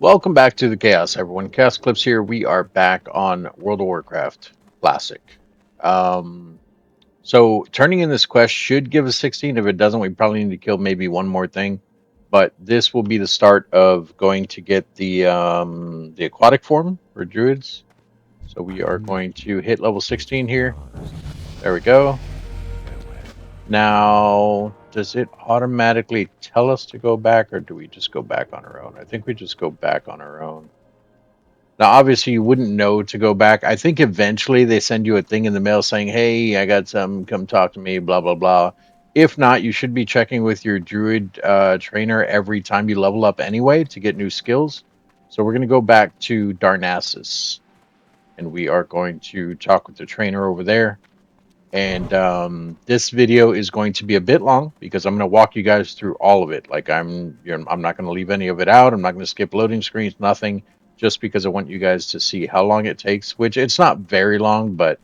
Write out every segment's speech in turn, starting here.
Welcome back to the Chaos, everyone. ChaosEclipse here. We are back on World of Warcraft Classic. Um, so turning in this quest should give us 16. If it doesn't, we probably need to kill maybe one more thing. But this will be the start of going to get the aquatic form for druids. So we are going to hit level 16 here. There we go. Now, does it automatically tell us to go back, or do we just go back on our own? I think we just go back on our own. Now, obviously, you wouldn't know to go back. I think eventually they send you a thing in the mail saying, "Hey, I got some. Come talk to me." Blah blah blah. If not, you should be checking with your druid trainer every time you level up anyway to get new skills. So we're going to go back to Darnassus, and we are going to talk with the trainer over there. And this video is going to be a bit long because I'm going to walk you guys through all of it. Like I'm not going to leave any of it out. I'm not going to skip loading screens, nothing, just because I want you guys to see how long it takes. Which it's not very long, but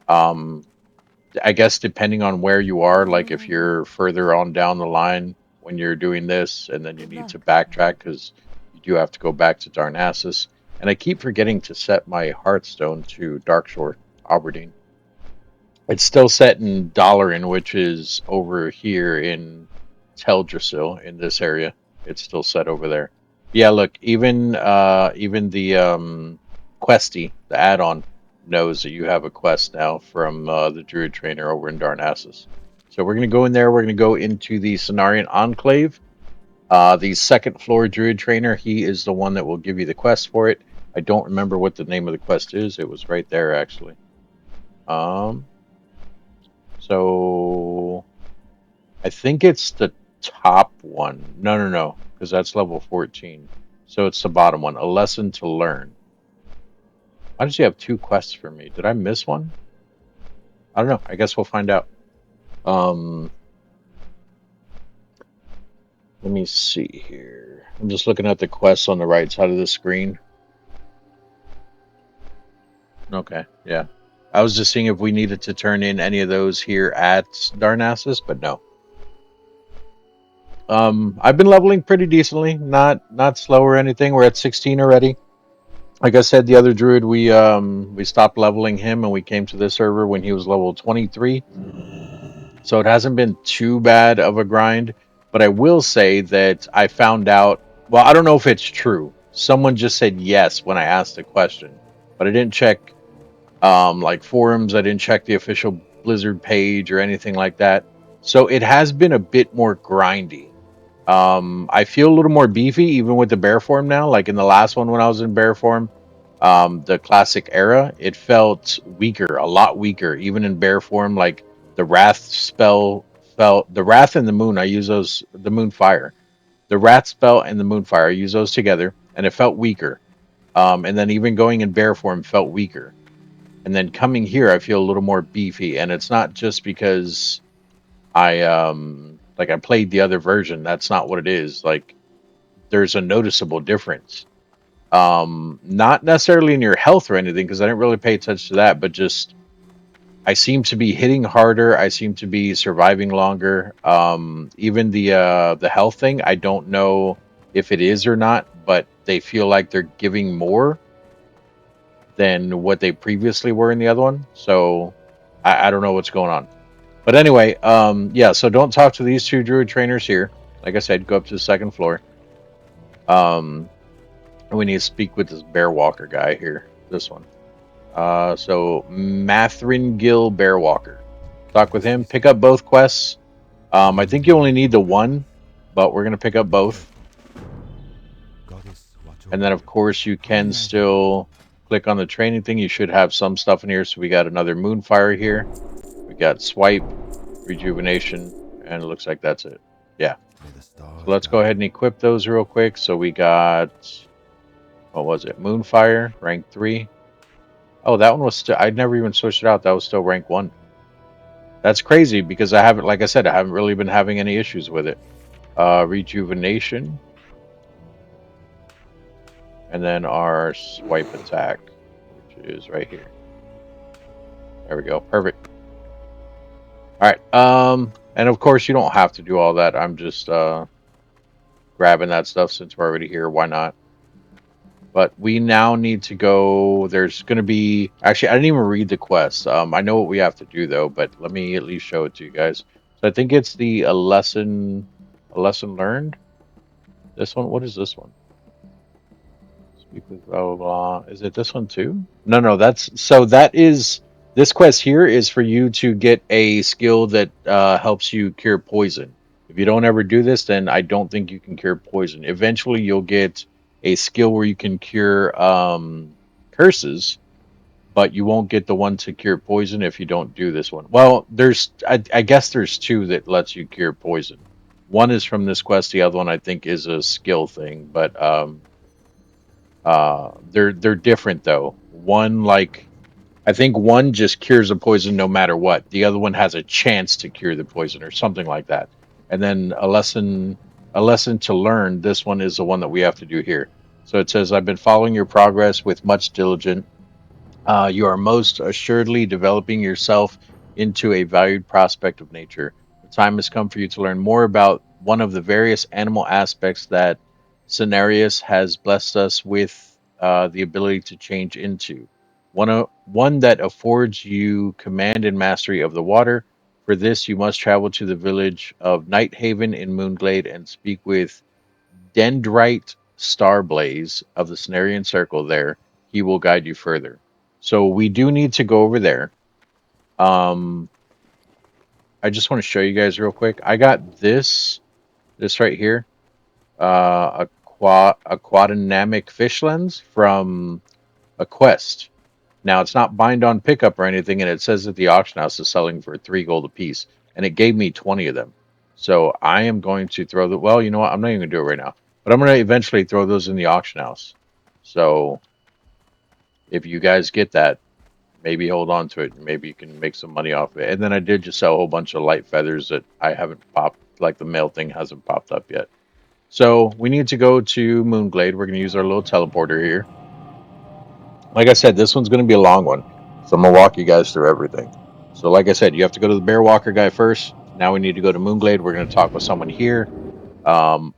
um, I guess depending on where you are, like if you're further on down the line when you're doing this, and then you need to backtrack because you do have to go back to Darnassus. And I keep forgetting to set my Hearthstone to Darkshore, Aberdeen. It's still set in Dalaran, which is over here in Teldrassil in this area. It's still set over there. Yeah, look, even the Questy, the add-on, knows that you have a quest now from the Druid trainer over in Darnassus. So we're gonna go in there. We're gonna go into the Cenarian Enclave. The second floor Druid trainer, he is the one that will give you the quest for it. I don't remember what the name of the quest is. It was right there actually. Um, so I think it's the top one. No, because that's level 14. So it's the bottom one. A lesson to learn. Why does he have two quests for me? Did I miss one? I don't know. I guess we'll find out. Um, Let me see here. I'm just looking at the quests on the right side of the screen. Okay, yeah. I was just seeing if we needed to turn in any of those here at Darnassus, but no. I've been leveling pretty decently, not slow or anything. We're at 16 already. Like I said, the other druid we stopped leveling him and we came to this server when he was level 23. So it hasn't been too bad of a grind, but I will say that I found out, well, I don't know if it's true. Someone just said yes when I asked the question, but I didn't check like forums, I didn't check the official Blizzard page or anything like that. So it has been a bit more grindy. I feel a little more beefy even with the bear form now. Like in the last one when I was in bear form, the classic era, it felt weaker, a lot weaker, even in bear form. Like the wrath spell felt the wrath and the moon. I use those the moon fire, the wrath spell and the moon fire. I use those together, and it felt weaker. And then even going in bear form felt weaker. And then coming here, I feel a little more beefy, and it's not just because I played the other version. That's not what it is. Like there's a noticeable difference. Not necessarily in your health or anything, because I didn't really pay attention to that, but just I seem to be hitting harder. I seem to be surviving longer. Even the health thing, I don't know if it is or not, but they feel like they're giving more than what they previously were in the other one. So I don't know what's going on. But anyway, yeah, so don't talk to these two druid trainers here. Like I said, go up to the second floor. Um, and we need to speak with this bear walker guy here. This one. So Mathringil Bearwalker. Talk with him. Pick up both quests. I think you only need the one, but we're gonna pick up both. And then of course you can still click on the training thing. You should have some stuff in here. So we got another Moonfire here. We got Swipe, Rejuvenation, and it looks like that's it. Yeah. So let's go ahead and equip those real quick. So we got, what was it? Moonfire, rank 3. Oh, that one was still, I'd never even switched it out. That was still rank 1. That's crazy because I haven't, like I said, I haven't really been having any issues with it. Rejuvenation. And then our swipe attack, which is right here. There we go. Perfect. All right. And of course you don't have to do all that. I'm just grabbing that stuff since we're already here. Why not? But we now need to go. There's going to be actually. I didn't even read the quest. I know what we have to do though, but let me at least show it to you guys. So I think it's the a lesson learned. This one. What is this one? Speak with blah blah blah. Is it this one too? No, no. That is this quest here is for you to get a skill that helps you cure poison. If you don't ever do this, then I don't think you can cure poison. Eventually, you'll get a skill where you can cure curses, but you won't get the one to cure poison if you don't do this one. Well, I guess there's two that lets you cure poison. One is from this quest. The other one I think is a skill thing, but they're different though. One like I think one just cures a poison no matter what. The other one has a chance to cure the poison or something like that. And then a lesson to learn. This one is the one that we have to do here. So it says, I've been following your progress with much diligence. You are most assuredly developing yourself into a valued prospect of nature. The time has come for you to learn more about one of the various animal aspects that Cenarius has blessed us with the ability to change into. One that affords you command and mastery of the water. For this, you must travel to the village of Nighthaven in Moonglade and speak with Dendrite Starblaze of the Cenarian Circle there. He will guide you further. So we do need to go over there. Um, I just want to show you guys real quick. I got this right here, a quadynamic fish lens from a quest. Now it's not bind on pickup or anything, and it says that the auction house is selling for 3 gold a piece, and it gave me 20 of them. So I am going to throw the. Well, you know what? I'm not even gonna do it right now, but I'm gonna eventually throw those in the auction house. So if you guys get that, maybe hold on to it. Maybe you can make some money off of it. And then I did just sell a whole bunch of light feathers that I haven't popped, like the mail thing hasn't popped up yet. So we need to go to Moonglade. We're going to use our little teleporter here. Like I said, this one's going to be a long one. So I'm going to walk you guys through everything. So like I said, you have to go to the Bear Walker guy first. Now we need to go to Moonglade. We're going to talk with someone here. Um,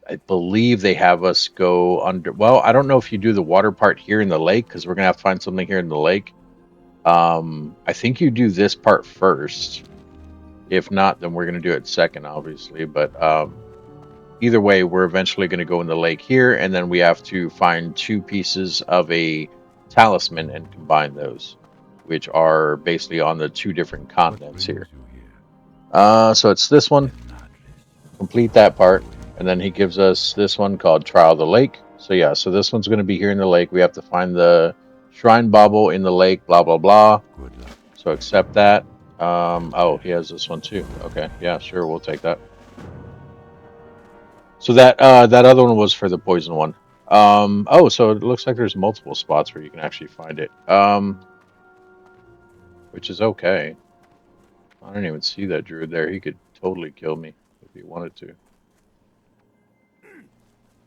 I believe they have us go under. Well, I don't know if you do the water part here in the lake because we're going to have to find something here in the lake. I think you do this part first. If not, then we're going to do it second, obviously. But either way, we're eventually going to go in the lake here, and then we have to find 2 pieces of a talisman and combine those, which are basically on the 2 different continents here. So it's this one. Complete that part, and then he gives us this one called Trial of the Lake. So yeah, so this one's going to be here in the lake. We have to find the shrine bauble in the lake. Blah blah blah. So accept that. Oh, he has this one too. Okay, yeah, sure, we'll take that. So that other one was for the poison one. Oh, so it looks like there's multiple spots where you can actually find it. Which is okay. I don't even see that druid there. He could totally kill me if he wanted to.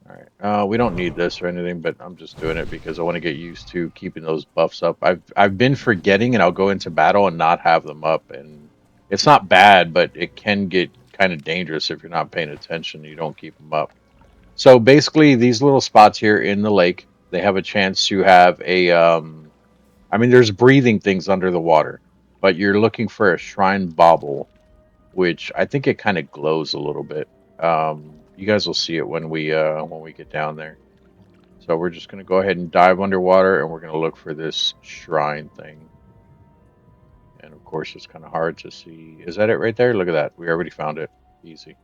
All right. We don't need this or anything, but I'm just doing it because I want to get used to keeping those buffs up. I've been forgetting, and I'll go into battle and not have them up, and it's not bad, but it can get kind of dangerous if you're not paying attention. You don't keep them up. So basically, these little spots here in the lake, they have a chance to have a. I mean, there's breathing things under the water, but you're looking for a shrine bauble, which I think it kind of glows a little bit. You guys will see it when we get down there. So we're just gonna go ahead and dive underwater, and we're gonna look for this shrine thing. And of course, it's kind of hard to see. Is that it right there? Look at that. We already found it. Easy.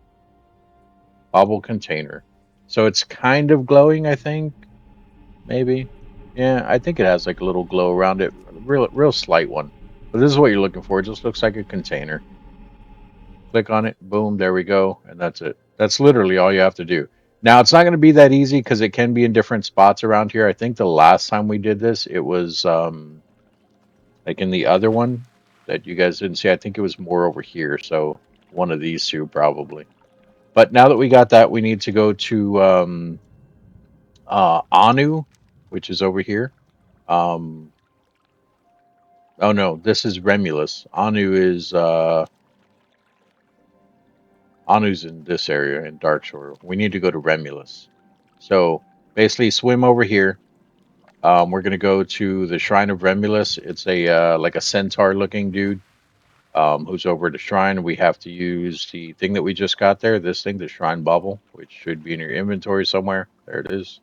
Bauble container. So it's kind of glowing, I think. Maybe. Yeah, I think it has like a little glow around it. Real slight one. But this is what you're looking for. It just looks like a container. Click on it, boom, there we go, and that's it. That's literally all you have to do. Now, it's not going to be that easy because it can be in different spots around here. I think the last time we did this, it was like in the other one that you guys didn't see. I think it was more over here, so one of these two probably. But now that we got that, we need to go to Anu, which is over here. Um, oh no, this is Remulus. Anu's in this area in Darkshore. We need to go to Remulus. So basically swim over here. We're gonna go to the Shrine of Remulus. It's a like a centaur looking dude who's over at the shrine. We have to use the thing that we just got there, this thing, the shrine bubble, which should be in your inventory somewhere. There it is.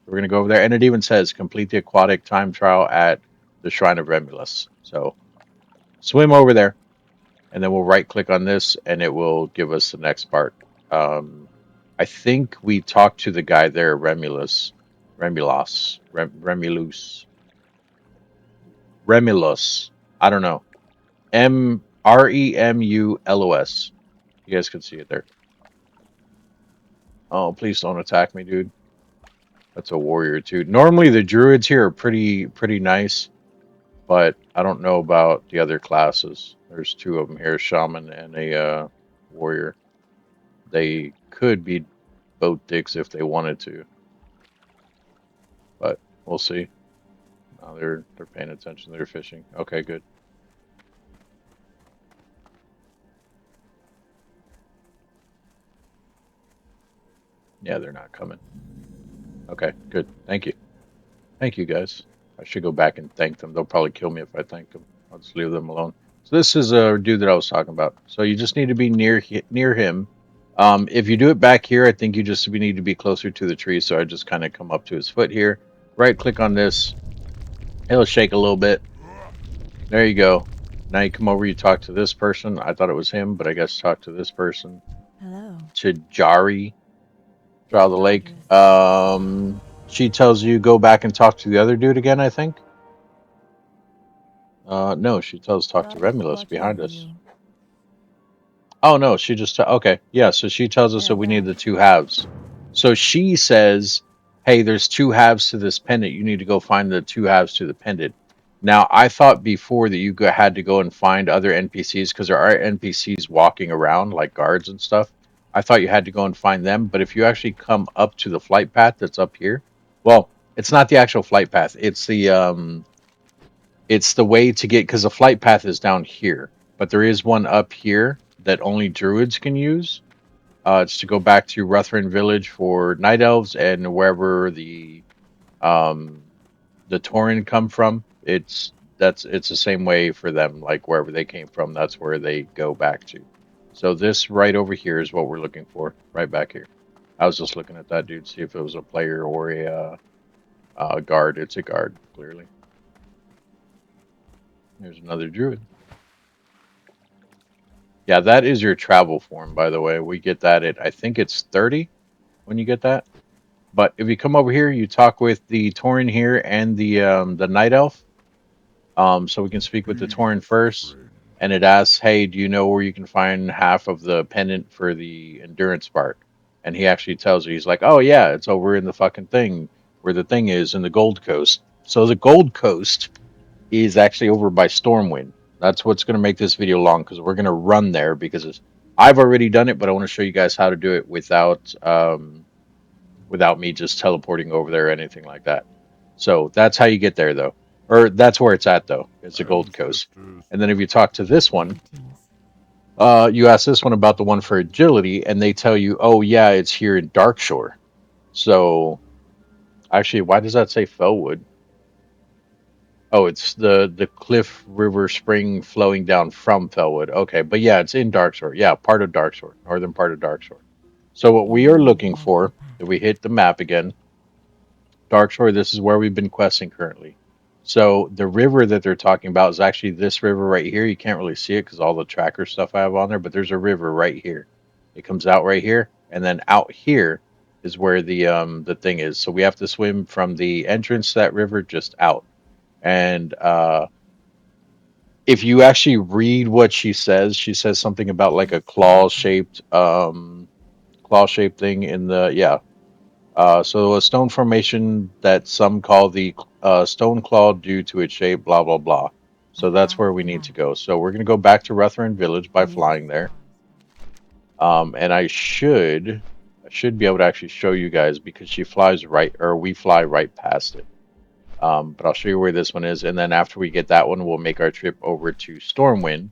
We're going to go over there, and it even says complete the aquatic time trial at the Shrine of Remulus. So swim over there, and then we'll right click on this, and it will give us the next part. I think we talked to the guy there, Remulus. I don't know. Remulos. You guys can see it there. Oh, please don't attack me, dude. That's a warrior too. Normally the druids here are pretty nice, but I don't know about the other classes. There's two of them here, shaman and a warrior. They could be both dicks if they wanted to, but we'll see. Oh, they're paying attention. They're fishing. Okay, good. Yeah, they're not coming. Okay, good. Thank you. Thank you, guys. I should go back and thank them. They'll probably kill me if I thank them. I'll just leave them alone. So this is a dude that I was talking about. So you just need to be near him. If you do it back here, I think you just need to be closer to the tree. So I just kind of come up to his foot here. Right click on this. It'll shake a little bit. There you go. Now you come over, you talk to this person. I thought it was him, but I guess talk to this person. Hello. To Jari. Draw the lake. She tells you go back and talk to the other dude again, I think. No, she tells talk to Remulus behind us. Oh no, she just okay. Yeah, so she tells us that we need the two halves. So she says, "Hey, there's two halves to this pendant. You need to go find the two halves to the pendant." Now, I thought before that you had to go and find other NPCs because there are NPCs walking around like guards and stuff. I thought you had to go and find them, but if you actually come up to the flight path that's up here, well, it's not the actual flight path. It's the way to get, because the flight path is down here, but there is one up here that only druids can use. It's to go back to Ruthven Village for night elves and wherever the Tauren come from. It's the same way for them. Like wherever they came from, that's where they go back to. So this right over here is what we're looking for, right back here. I was just looking at that dude, see if it was a player or a guard. It's a guard, clearly. There's another druid. Yeah, that is your travel form, by the way. We get that at, I think it's 30 when you get that. But if you come over here, you talk with the Tauren here and the Night Elf. So we can speak with the Tauren first. And it asks, hey, do you know where you can find half of the pendant for the endurance part? And he actually tells you, he's like, oh yeah, it's over in the fucking thing, where the thing is in the Gold Coast. So the Gold Coast is actually over by Stormwind. That's what's going to make this video long, because we're going to run there, because I've already done it, but I want to show you guys how to do it without me just teleporting over there or anything like that. So that's how you get there, though. Or that's where it's at, though. It's the Gold Coast. And then if you talk to this one, you ask this one about the one for agility, and they tell you, oh yeah, it's here in Darkshore. So actually, why does that say Fellwood? Oh, it's the Cliff River Spring flowing down from Fellwood. Okay, but yeah, it's in Darkshore. Yeah, part of Darkshore, northern part of Darkshore. So what we are looking for, if we hit the map again, Darkshore, this is where we've been questing currently. So the river that they're talking about is actually this river right here. You can't really see it because all the tracker stuff I have on there, but there's a river right here. It comes out right here, and then out here is where the thing is. So we have to swim from the entrance to that river just out. And if you actually read what she says something about like a claw-shaped thing in the, yeah. So a stone formation that some call the stone claw due to its shape, blah blah blah. So that's where we need to go. So we're gonna go back to Ruthven Village by flying there. And I should be able to actually show you guys, because she flies right, or we fly right past it. But I'll show you where this one is, and then after we get that one, we'll make our trip over to Stormwind,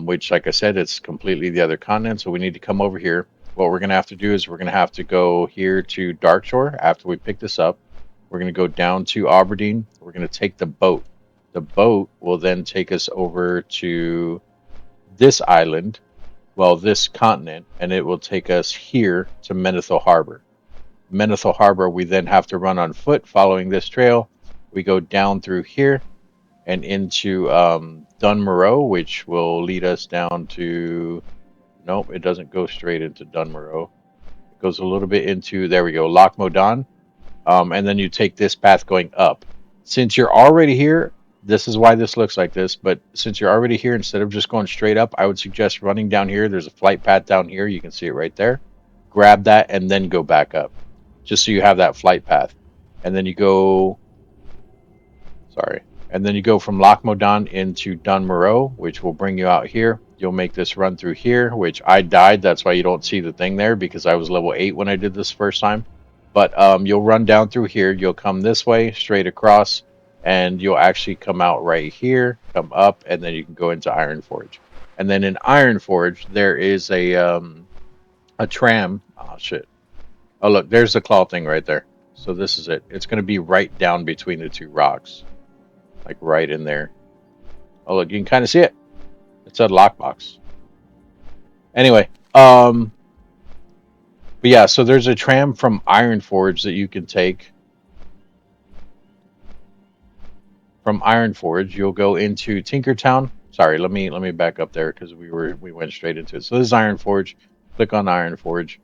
which, like I said, it's completely the other continent, so we need to come over here. What we're going to have to do is we're going to have to go here to Darkshore after we pick this up. We're going to go down to Aberdeen. We're going to take the boat. The boat will then take us over to this island, well, this continent, and it will take us here to Menethil Harbor. Menethil Harbor, we then have to run on foot following this trail. We go down through here and into Dunmorrow, which will lead us down to... Nope, it doesn't go straight into Dunmorrow. It goes a little bit into, there we go, Loch Modan. And then you take this path going up. Since you're already here, this is why this looks like this, but since you're already here, instead of just going straight up, I would suggest running down here. There's a flight path down here. You can see it right there. Grab that and then go back up, just so you have that flight path. And then you go... Sorry. And then you go from Loch Modan into Dunmorrow, which will bring you out here. You'll make this run through here, which I died. That's why you don't see the thing there, because I was level 8 when I did this first time. But you'll run down through here. You'll come this way, straight across, and you'll actually come out right here, come up, and then you can go into Ironforge. And then in Ironforge, there is a tram. Oh, shit. Oh, look, there's the claw thing right there. So this is it. It's going to be right down between the two rocks. Like right in there. Oh, look, you can kind of see it. It's a lockbox. Anyway, but yeah, so there's a tram from Ironforge that you can take. From Ironforge, you'll go into Tinkertown. Sorry, let me back up there because we went straight into it. So this is Ironforge. Click on Ironforge.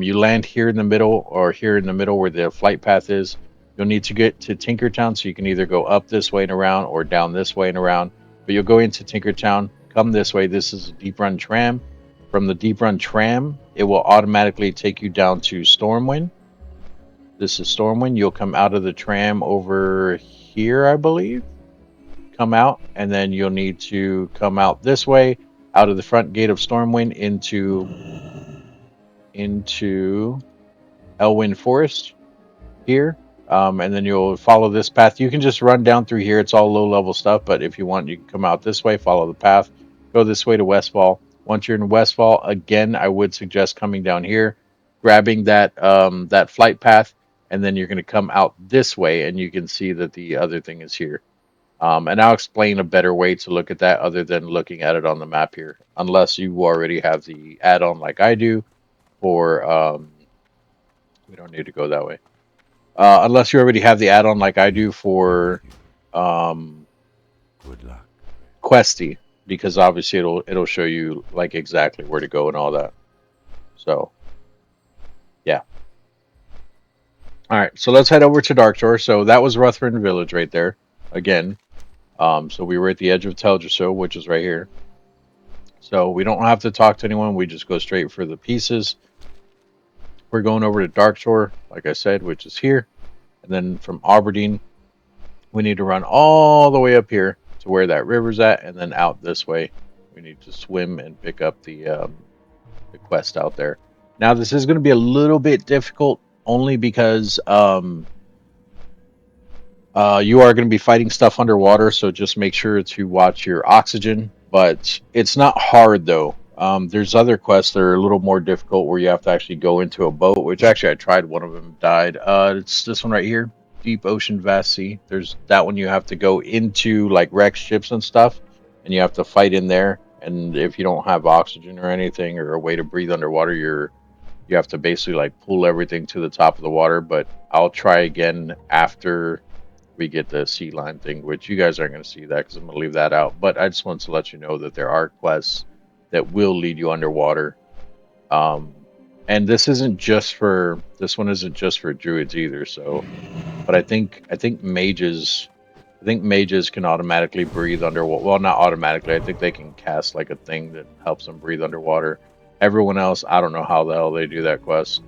You land here in the middle, or here in the middle where the flight path is. You'll need to get to Tinkertown, so you can either go up this way and around or down this way and around. But you'll go into Tinkertown, come this way. This is a deep run tram. From the deep run tram, it will automatically take you down to Stormwind. This is Stormwind. You'll come out of the tram over here, I believe. Come out, and then you'll need to come out this way, out of the front gate of Stormwind into Elwyn Forest here. And then you'll follow this path. You can just run down through here. It's all low level stuff, but if you want, you can come out this way, follow the path, go this way to Westfall. Once you're in Westfall, again, I would suggest coming down here, grabbing that that flight path, and then you're going to come out this way, and you can see that the other thing is here. And I'll explain a better way to look at that other than looking at it on the map here, unless you already have the add-on like I do, or we don't need to go that way. Unless you already have the add-on like I do for Good luck. Questy, because obviously it'll show you like exactly where to go and all that. So, yeah. All right, so let's head over to Darkshore. So that was Rutherford Village right there. Again, so we were at the edge of Teldrassil, which is right here. So we don't have to talk to anyone. We just go straight for the pieces. We're going over to Darkshore, like I said, which is here. And then from Aberdeen, we need to run all the way up here to where that river's at, and then out this way. We need to swim and pick up the quest out there. Now, this is going to be a little bit difficult, only because you are going to be fighting stuff underwater, so just make sure to watch your oxygen. But it's not hard, though. There's other quests that are a little more difficult where you have to actually go into a boat, which actually I tried. One of them died. It's this one right here. Deep Ocean, Vast Sea. There's that one you have to go into, like wrecked ships and stuff, and you have to fight in there. And if you don't have oxygen or anything or a way to breathe underwater, you have to basically like pull everything to the top of the water. But I'll try again after we get the sea line thing, which you guys aren't going to see that because I'm going to leave that out. But I just wanted to let you know that there are quests that will lead you underwater. And this one isn't just for druids either. So, but I think mages can automatically breathe underwater. Well, not automatically. I think they can cast like a thing that helps them breathe underwater. Everyone else, I don't know how the hell they do that quest.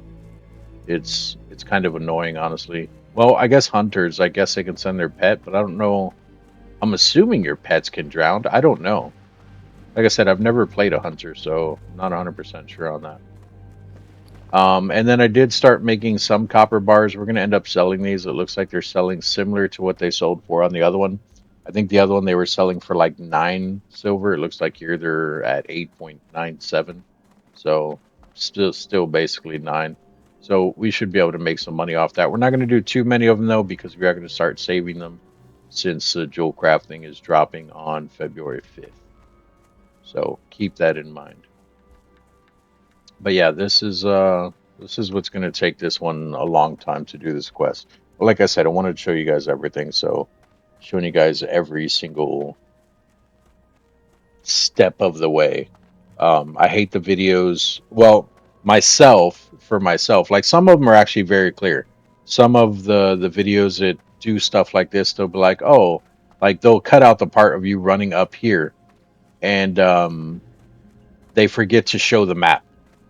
It's kind of annoying, honestly. Well, I guess hunters, I guess they can send their pet, but I don't know. I'm assuming your pets can drown. I don't know. Like I said, I've never played a hunter, so I'm not 100% sure on that. And then I did start making some copper bars. We're going to end up selling these. It looks like they're selling similar to what they sold for on the other one. I think the other one they were selling for like 9 silver. It looks like here they're at 8.97. So still basically 9. So we should be able to make some money off that. We're not going to do too many of them though, because we are going to start saving them since the jewel crafting is dropping on February 5th. So keep that in mind. But yeah, this is what's going to take this one a long time to do this quest. But like I said, I wanted to show you guys everything, so showing you guys every single step of the way. I hate the videos. Well, for myself, like some of them are actually very clear. Some of the videos that do stuff like this, they'll be like, oh, like they'll cut out the part of you running up here, and they forget to show the map.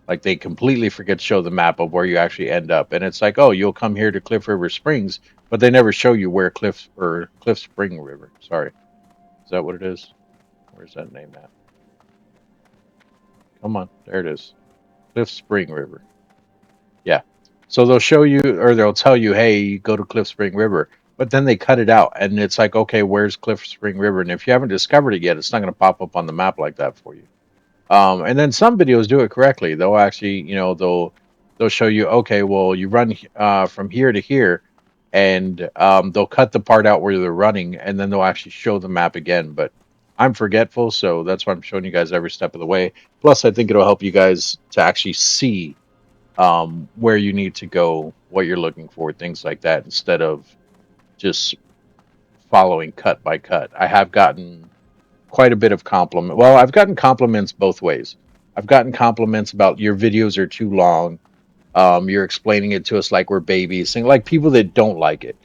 Like they completely forget to show the map of where you actually end up, and it's like, oh, you'll come here to Cliff River Springs, but they never show you where Cliff Spring River. Sorry, is that what it is? Where's that name at? Come on, there it is. Cliff Spring River. Yeah. So they'll show you, or they'll tell you, hey, go to Cliff Spring River, but then they cut it out, and it's like, okay, where's Cliff Spring River? And if you haven't discovered it yet, it's not going to pop up on the map like that for you. And then some videos do it correctly. They'll actually, they'll show you, okay, well, you run from here to here, and they'll cut the part out where they're running, and then they'll actually show the map again. But I'm forgetful, so that's why I'm showing you guys every step of the way. Plus, I think it'll help you guys to actually see where you need to go, what you're looking for, things like that, instead of just following cut by cut. I have gotten quite a bit of compliment. Well, I've gotten compliments both ways. I've gotten compliments about your videos are too long. You're explaining it to us like we're babies, and like people that don't like it.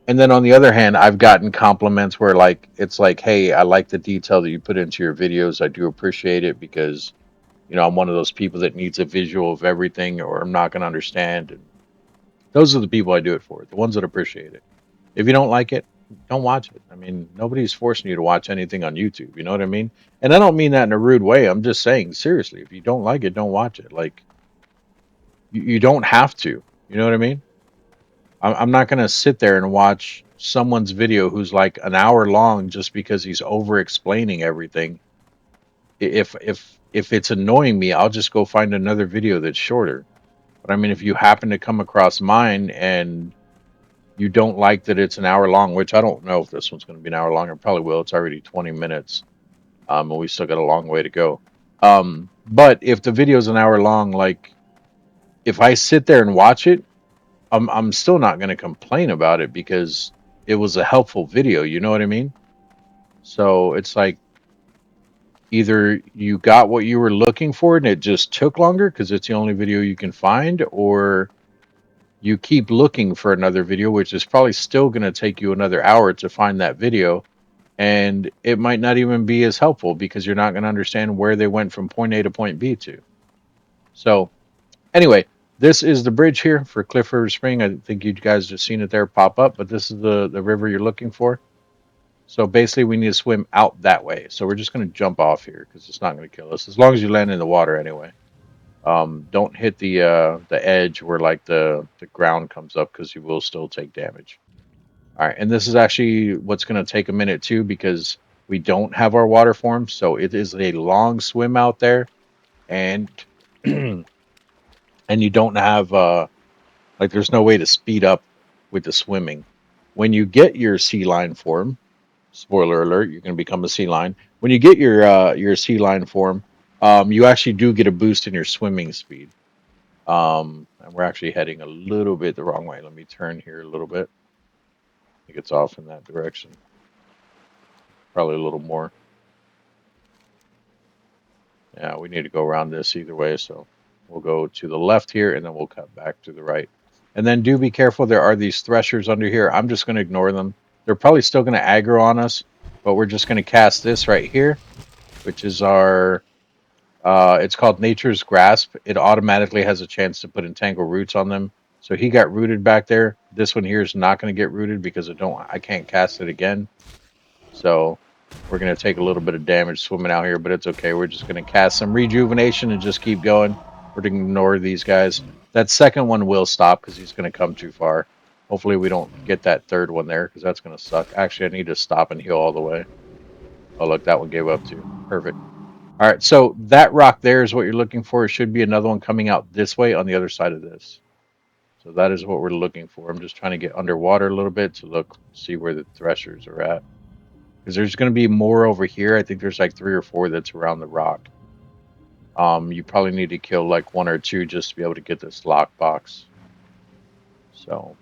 And then on the other hand, I've gotten compliments where like it's like, hey, I like the detail that you put into your videos. I do appreciate it because I'm one of those people that needs a visual of everything, or I'm not going to understand. And those are the people I do it for, the ones that appreciate it. If you don't like it, don't watch it. I mean, nobody's forcing you to watch anything on YouTube. You know what I mean? And I don't mean that in a rude way. I'm just saying, seriously, if you don't like it, don't watch it. Like, you don't have to. You know what I mean? I'm not going to sit there and watch someone's video who's like an hour long just because he's over explaining everything. If it's annoying me, I'll just go find another video that's shorter. But I mean, if you happen to come across mine and you don't like that it's an hour long, which I don't know if this one's going to be an hour long. It probably will. It's already 20 minutes, and we still got a long way to go. But if the video's an hour long, like if I sit there and watch it, I'm still not going to complain about it because it was a helpful video. You know what I mean? So it's like either you got what you were looking for and it just took longer because it's the only video you can find, or you keep looking for another video, which is probably still going to take you another hour to find that video. And it might not even be as helpful because you're not going to understand where they went from point A to point B to. So, anyway, this is the bridge here for Cliff River Spring. I think you guys just seen it there pop up, but this is the river you're looking for. So basically, we need to swim out that way. So we're just going to jump off here because it's not going to kill us as long as you land in the water anyway. Don't hit the edge where like the ground comes up because you will still take damage. All right, and this is actually what's going to take a minute too because we don't have our water form, so it is a long swim out there, and and you don't have like there's no way to speed up with the swimming. When you get your sea lion form, spoiler alert, you're going to become a sea lion. When you get your sea lion form, you actually do get a boost in your swimming speed. And we're actually heading a little bit the wrong way. Let me turn here a little bit. I think it's off in that direction. Probably a little more. Yeah, we need to go around this either way. So we'll go to the left here and then we'll cut back to the right. And then do be careful. There are these threshers under here. I'm just going to ignore them. They're probably still going to aggro on us, but we're just going to cast this right here, which is our, it's called Nature's Grasp. It automatically has a chance to put entangled roots on them. So he got rooted back there. This one here is not going to get rooted because I can't cast it again. So we're going to take a little bit of damage swimming out here, but it's okay. We're just going to cast some rejuvenation and just keep going. We're going to ignore these guys. That second one will stop because he's going to come too far. Hopefully we don't get that third one there because that's going to suck. Actually, I need to stop and heal all the way. Oh, look, that one gave up too. Perfect. All right, so that rock there is what you're looking for. It should be another one coming out this way on the other side of this. So that is what we're looking for. I'm just trying to get underwater a little bit to see where the threshers are at. Because there's going to be more over here. I think there's like 3 or 4 that's around the rock. You probably need to kill like 1 or 2 just to be able to get this lockbox. So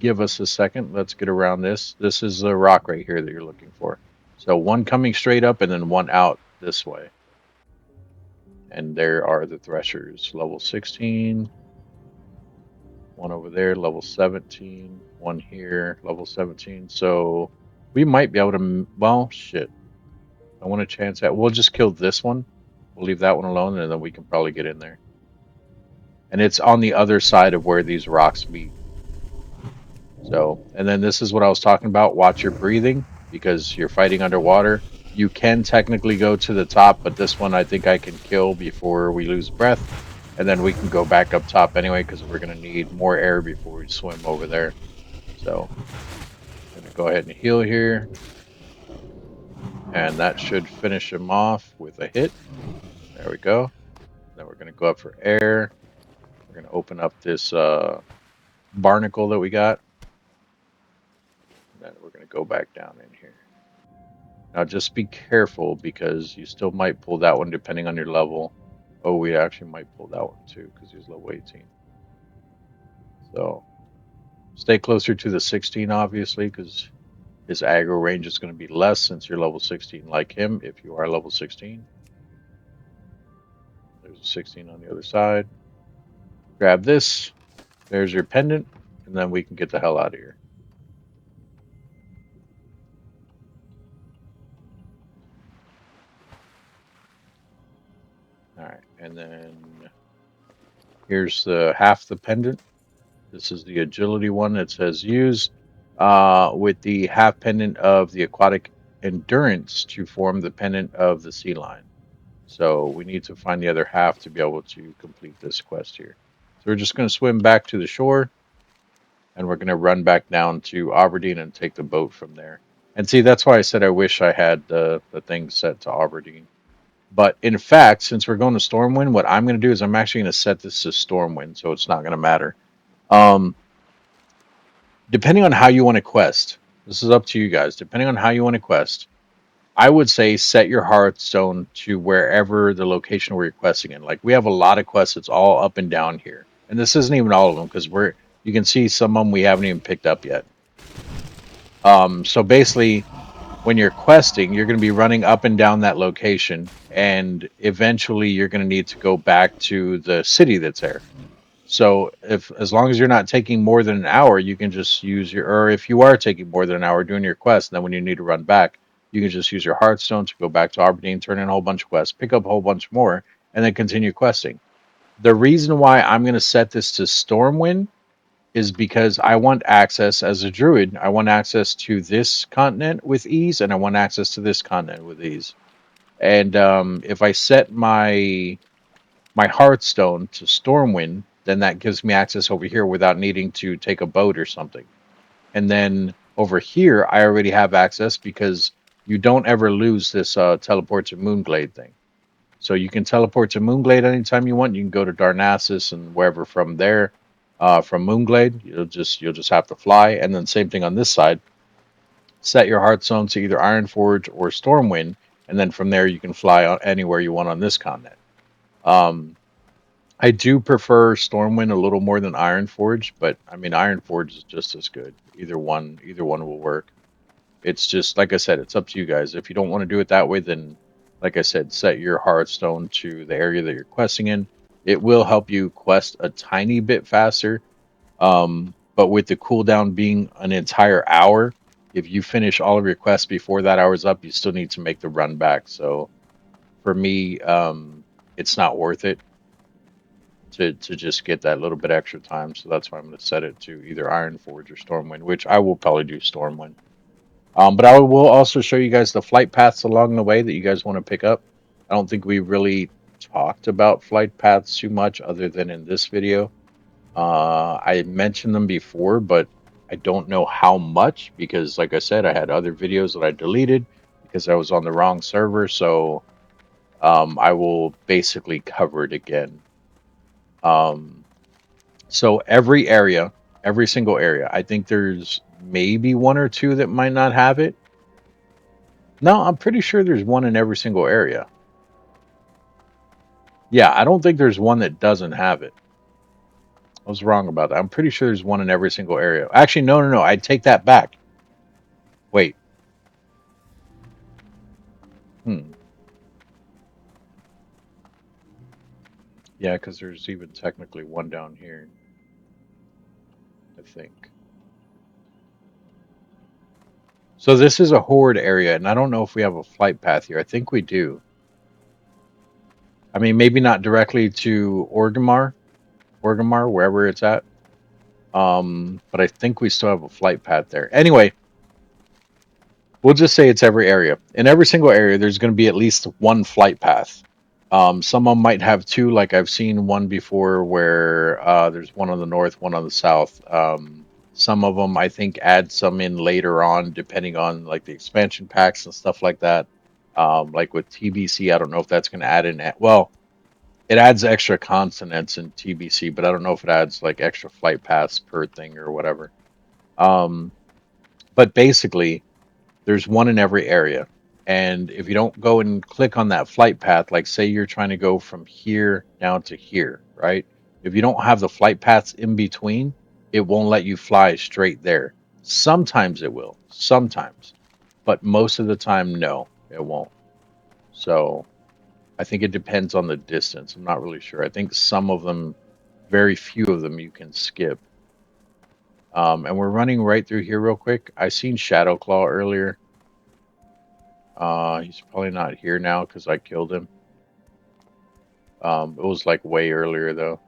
give us a second. Let's get around this. This is the rock right here that you're looking for. So 1 coming straight up and then 1 out this way. And there are the threshers. Level 16. 1 over there, level 17. 1 here, level 17. So we might be able to, well, shit. I want to chance that. We'll just kill this one. We'll leave that one alone and then we can probably get in there. And it's on the other side of where these rocks meet. So, and then this is what I was talking about. Watch your breathing because you're fighting underwater. You can technically go to the top, but this one I think I can kill before we lose breath. And then we can go back up top anyway because we're going to need more air before we swim over there. So, I'm going to go ahead and heal here. And that should finish him off with a hit. There we go. Then we're going to go up for air. We're going to open up this barnacle that we got. And then we're going to go back down in here. Now just be careful because you still might pull that one depending on your level. Oh, we actually might pull that one too because he's level 18. So stay closer to the 16 obviously because his aggro range is going to be less since you're level 16 like him if you are level 16. There's a 16 on the other side. Grab this. There's your pendant. And then we can get the hell out of here. All right. And then here's the half the pendant. This is the agility one that says use with the half pendant of the aquatic endurance to form the pendant of the sea lion. So we need to find the other half to be able to complete this quest here. So we're just going to swim back to the shore and we're going to run back down to Aberdeen and take the boat from there. And see, that's why I said I wish I had the thing set to Aberdeen. But in fact, since we're going to Stormwind, what I'm going to do is I'm actually going to set this to Stormwind, so it's not going to matter. Depending on how you want to quest, this is up to you guys. Depending on how you want to quest, I would say set your Hearthstone to wherever the location where you're questing in. Like we have a lot of quests that's all up and down here, and this isn't even all of them because you can see some of them we haven't even picked up yet. So basically, when you're questing, you're going to be running up and down that location, and eventually you're going to need to go back to the city that's there. So as long as you're not taking more than an hour, you can just use or if you are taking more than an hour doing your quest, then when you need to run back, you can just use your Hearthstone to go back to Aberdeen, turn in a whole bunch of quests, pick up a whole bunch more, and then continue questing. The reason why I'm going to set this to Stormwind is because I want access as a druid. I want access to this continent with ease, and I want access to this continent with ease. And if I set my Hearthstone to Stormwind, then that gives me access over here without needing to take a boat or something. And then over here, I already have access because you don't ever lose this teleport to Moonglade thing. So you can teleport to Moonglade anytime you want. You can go to Darnassus and wherever from there. From Moonglade, you'll just have to fly. And then same thing on this side. Set your Hearthstone to either Ironforge or Stormwind, and then from there you can fly anywhere you want on this continent. I do prefer Stormwind a little more than Ironforge, but I mean Ironforge is just as good. Either one will work. It's just like I said, it's up to you guys. If you don't want to do it that way, then like I said, set your Hearthstone to the area that you're questing in. It will help you quest a tiny bit faster. But with the cooldown being an entire hour, if you finish all of your quests before that hour's up, you still need to make the run back. So for me, it's not worth it to just get that little bit extra time. So that's why I'm going to set it to either Ironforge or Stormwind, which I will probably do Stormwind. But I will also show you guys the flight paths along the way that you guys want to pick up. I don't think we really talked about flight paths too much other than in this video. I mentioned them before, but I don't know how much because, like I said, I had other videos that I deleted because I was on the wrong server. So I will basically cover it again. Um, So every single area, I think there's maybe one or two that might not have it. No, I'm pretty sure there's one in every single area. Yeah, I don't think there's one that doesn't have it. I was wrong about that. I'm pretty sure there's one in every single area. Actually, no, no, no. I take that back. Wait. Hmm. Yeah, because there's even technically one down here, I think. So this is a horde area, and I don't know if we have a flight path here. I think we do. I mean, maybe not directly to Orgrimmar, wherever it's at. But I think we still have a flight path there. Anyway, we'll just say it's every area. In every single area, there's going to be at least one flight path. Some of them might have two, like I've seen one before where there's one on the north, one on the south. Some of them I think add some in later on, depending on like the expansion packs and stuff like that. Like with TBC, I don't know if that's going to add in. Well, it adds extra consonants in TBC, but I don't know if it adds like extra flight paths per thing or whatever. Um, but basically, there's one in every area. And if you don't go and click on that flight path, like say you're trying to go from here down to here, right? If you don't have the flight paths in between, it won't let you fly straight there. Sometimes it will, sometimes, but most of the time, no, it won't. So I think it depends on the distance. I'm not really sure. I think some of them, very few of them, you can skip. And we're running right through here real quick. I seen Shadowclaw earlier. He's probably not here now because I killed him. It was like way earlier though.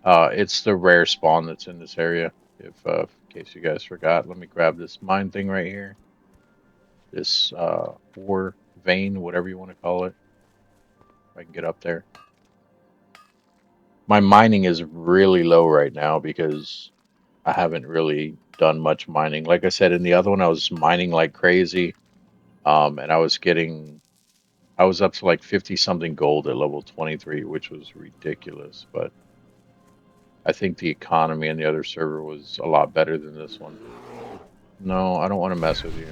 It's the rare spawn that's in this area. If in case you guys forgot, let me grab this mine thing right here. This ore vein, whatever you want to call it. If I can get up there. My mining is really low right now because I haven't really done much mining. Like I said in the other one, I was mining like crazy. And I was up to like 50 something gold at level 23, which was ridiculous. But I think the economy in the other server was a lot better than this one. No, I don't want to mess with you.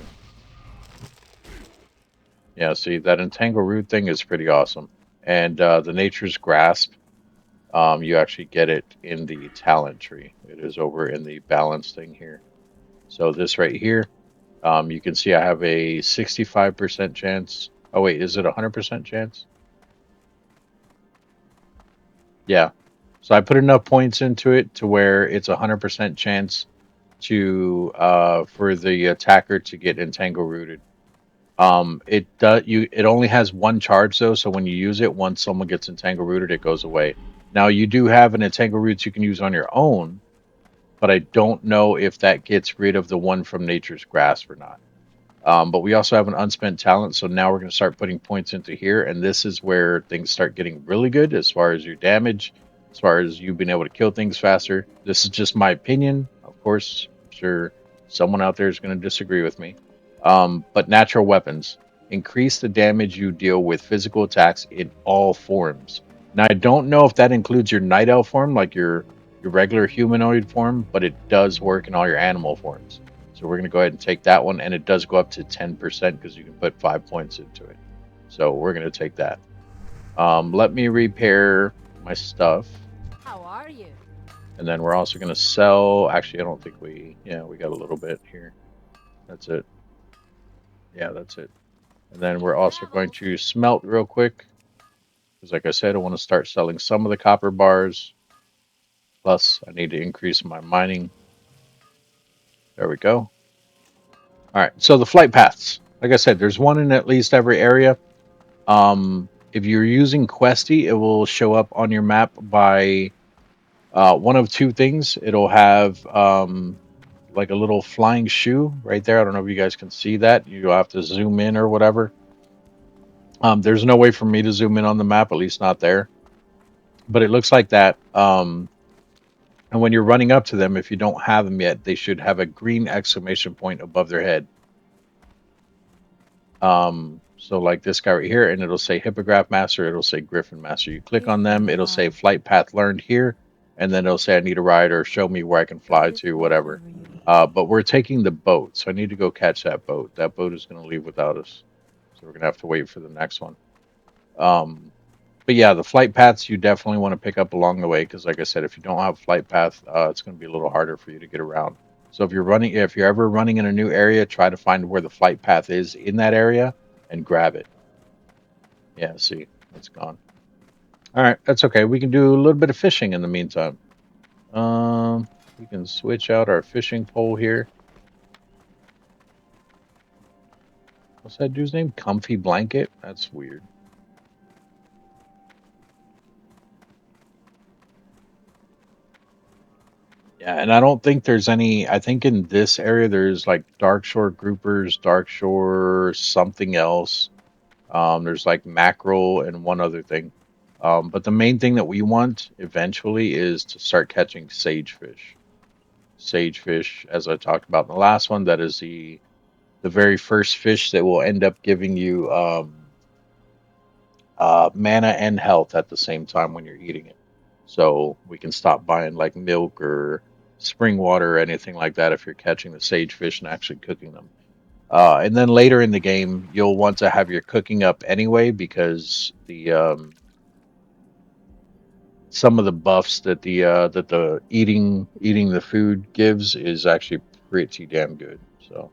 Yeah, see, that entangle root thing is pretty awesome. And the nature's grasp, you actually get it in the talent tree. It is over in the balance thing here. So this right here, you can see I have a 65% chance. Oh wait, is it a 100% chance? Yeah. So I put enough points into it to where it's a 100% chance to for the attacker to get entangle rooted. It only has one charge though, so when you use it, once someone gets entangle rooted, it goes away. Now you do have an entangle root you can use on your own, but I don't know if that gets rid of the one from Nature's Grasp or not. But we also have an unspent talent, so now we're going to start putting points into here, and this is where things start getting really good as far as your damage, as far as you being able to kill things faster. This is just my opinion. Of course, I'm sure someone out there is going to disagree with me. But natural weapons increase the damage you deal with physical attacks in all forms. Now, I don't know if that includes your night elf form, like your regular humanoid form, but it does work in all your animal forms. So we're going to go ahead and take that one, and it does go up to 10% because you can put 5 points into it. So we're going to take that. Let me repair my stuff. How are you? And then we're also going to sell. Actually, I don't think yeah, we got a little bit here. That's it. Yeah, that's it. And then we're also going to smelt real quick. Because like I said, I want to start selling some of the copper bars. Plus, I need to increase my mining. There we go. All right, so the flight paths. Like I said, there's one in at least every area. If you're using Questy, it will show up on your map by one of two things. It'll have like a little flying shoe right there. I don't know if you guys can see that. You'll have to zoom in or whatever. There's no way for me to zoom in on the map, at least not there. But it looks like that. And when you're running up to them, if you don't have them yet, they should have a green exclamation point above their head. So like this guy right here, and it'll say Hippogriff Master, it'll say Griffin Master. You click on them, it'll say Flight Path Learned here. and then it'll say I need a ride or show me where I can fly to, whatever. But we're taking the boat, so I need to go catch that boat. That boat is going to leave without us, so we're going to have to wait for the next one. But yeah, the flight paths you definitely want to pick up along the way because, like I said, if you don't have a flight path, it's going to be a little harder for you to get around. So if you're ever running in a new area, try to find where the flight path is in that area and grab it. Yeah, see, it's gone. All right, that's okay. We can do a little bit of fishing in the meantime. We can switch out our fishing pole here. What's that dude's name? Comfy Blanket? That's weird. Yeah, and I don't think there's any. I think in this area there's like dark shore groupers, dark shore something else. There's like mackerel and one other thing. But the main thing that we want eventually is to start catching sagefish. Sagefish, as I talked about in the last one, that is the very first fish that will end up giving you mana and health at the same time when you're eating it. So we can stop buying like milk or spring water or anything like that if you're catching the sagefish and actually cooking them. And then later in the game, you'll want to have your cooking up anyway because the some of the buffs that the eating the food gives is actually pretty damn good. So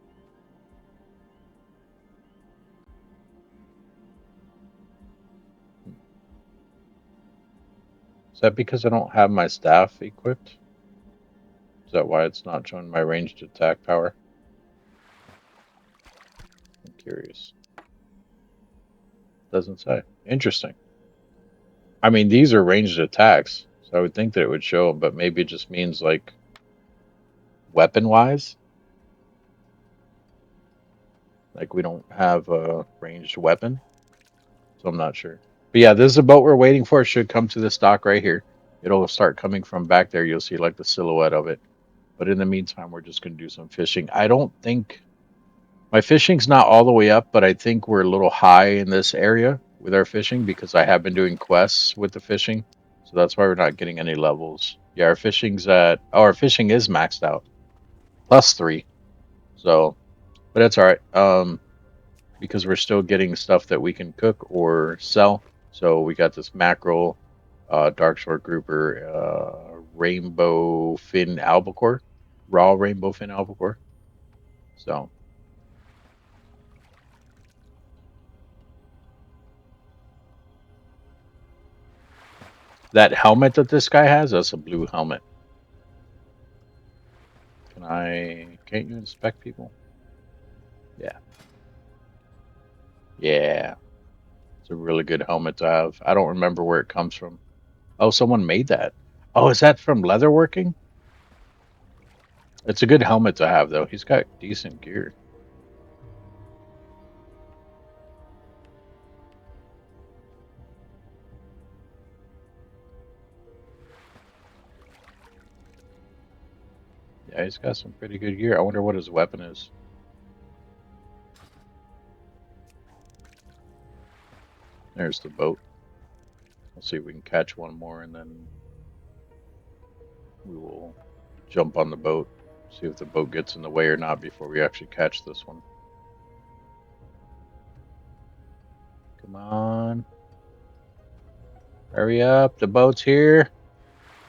is that because I don't have my staff equipped? Is that why it's not showing my ranged attack power? I'm curious. Doesn't say. Interesting. I mean, these are ranged attacks, so I would think that it would show, but maybe it just means like weapon wise. Like we don't have a ranged weapon, so I'm not sure. But yeah, this is a boat we're waiting for. It should come to this dock right here. It'll start coming from back there. You'll see like the silhouette of it. But in the meantime, we're just going to do some fishing. I don't think my fishing's not all the way up, but I think we're a little high in this area with our fishing because I have been doing quests with the fishing. So that's why we're not getting any levels. Yeah, our fishing is maxed out. +3. So, but that's all right. Because we're still getting stuff that we can cook or sell. So we got this mackerel, dark shore grouper, rainbow fin albacore, raw rainbow fin albacore. So that helmet that this guy has, that's a blue helmet. Can't you inspect people? Yeah. Yeah. It's a really good helmet to have. I don't remember where it comes from. Oh, someone made that. Oh, is that from leatherworking? It's a good helmet to have, though. He's got decent gear. Yeah, he's got some pretty good gear. I wonder what his weapon is. There's the boat. Let's see if we can catch one more, and then we will jump on the boat. See if the boat gets in the way or not before we actually catch this one. Come on. Hurry up. The boat's here.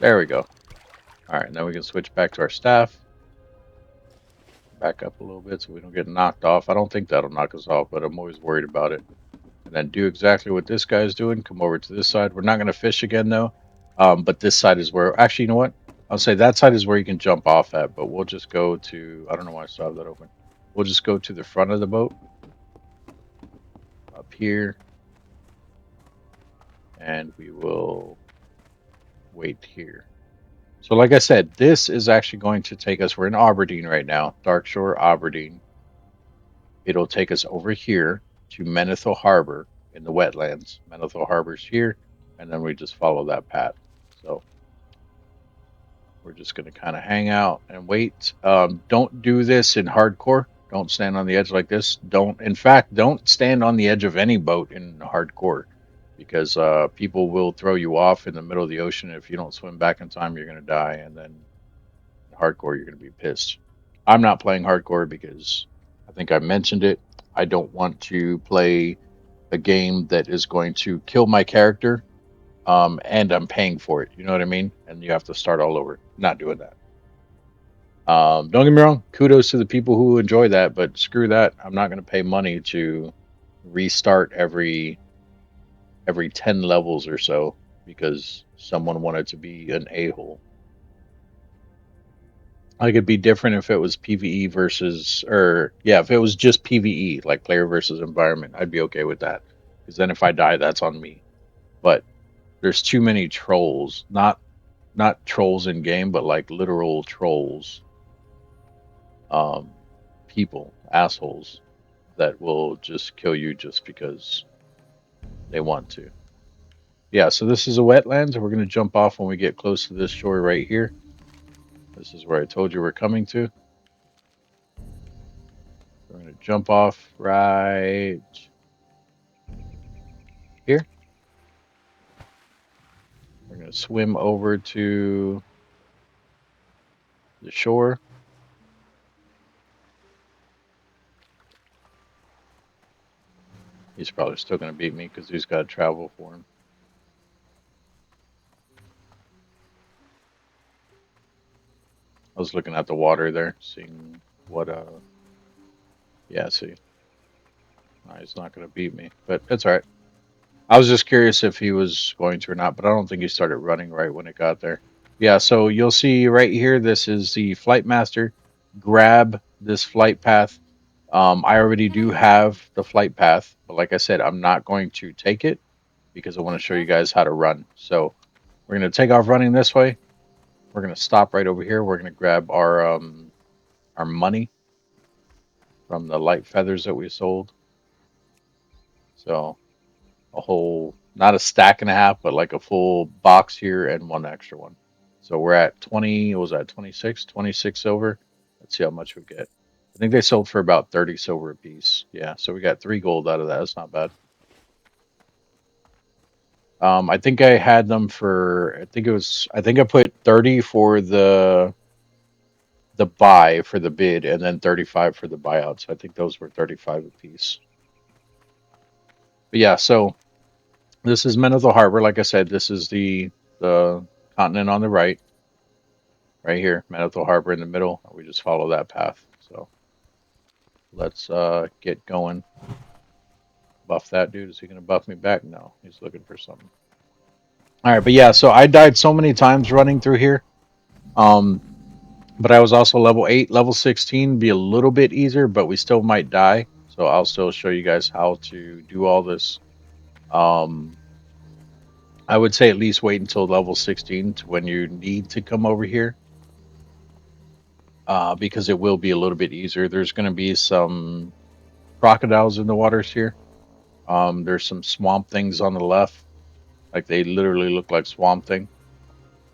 There we go. All right, now we can switch back to our staff. Back up a little bit so we don't get knocked off. I don't think that'll knock us off, but I'm always worried about it. And then do exactly what this guy's doing. Come over to this side. We're not going to fish again, though. But this side is where... Actually, you know what? I'll say that side is where you can jump off at, but we'll just go to... I don't know why I still have that open. We'll just go to the front of the boat. Up here. And we will wait here. So like I said, this is actually going to take us... We're in Aberdeen right now. Dark Shore, Aberdeen. It'll take us over here to Menethil Harbor in the wetlands. Menethil Harbor's here, and then we just follow that path. So we're just going to kind of hang out and wait. Don't do this in hardcore. Don't stand on the edge like this. In fact, don't stand on the edge of any boat in hardcore. because people will throw you off in the middle of the ocean. If you don't swim back in time, you're going to die, and then hardcore, you're going to be pissed. I'm not playing hardcore because I think I mentioned it. I don't want to play a game that is going to kill my character, and I'm paying for it. You know what I mean? And you have to start all over. Not doing that. Don't get me wrong. Kudos to the people who enjoy that, but screw that. I'm not going to pay money to restart every 10 levels or so because someone wanted to be an a-hole. Like it'd be different if it was PvE versus, or yeah, if it was just PvE, like player versus environment, I'd be okay with that. Because then if I die, that's on me. But there's too many trolls, not trolls in game, but like literal trolls, um, people, assholes that will just kill you just because they want to. Yeah, so this is a wetlands, and we're gonna jump off when we get close to this shore right here. This is where I told you we're coming to. We're gonna jump off right here. We're going to swim over to the shore. He's probably still going to beat me because he's got to travel for him. I was looking at the water there, seeing what, yeah, see. No, he's not going to beat me, but it's all right. I was just curious if he was going to or not, but I don't think he started running right when it got there. Yeah, so you'll see right here, this is the Flight Master. Grab this flight path. I already do have the flight path, but like I said, I'm not going to take it because I want to show you guys how to run. So we're going to take off running this way. We're going to stop right over here. We're going to grab our money from the light feathers that we sold. So a whole, not a stack and a half, but like a full box here and one extra one. So we're at 20, what was that, 26 silver. Let's see how much we get. I think they sold for about 30 silver a piece. Yeah, so we got 3 gold out of that. That's not bad. I think I had them for, I think I put 30 for the buy for the bid and then 35 for the buyout. So I think those were 35 a piece. But yeah, so this is Menethil Harbor. Like I said, this is the continent on the right here. Menethil Harbor in the middle. We just follow that path. So let's get going. Buff that dude. Is he gonna buff me back? No, he's looking for something. All right, but yeah, so I died so many times running through here. Um, but I was also level 8, level 16 be a little bit easier, but we still might die. So I'll still show you guys how to do all this. Um, I would say at least wait until level 16 to when you need to come over here, because it will be a little bit easier. There's going to be some crocodiles in the waters here. There's some swamp things on the left, like they literally look like Swamp Thing,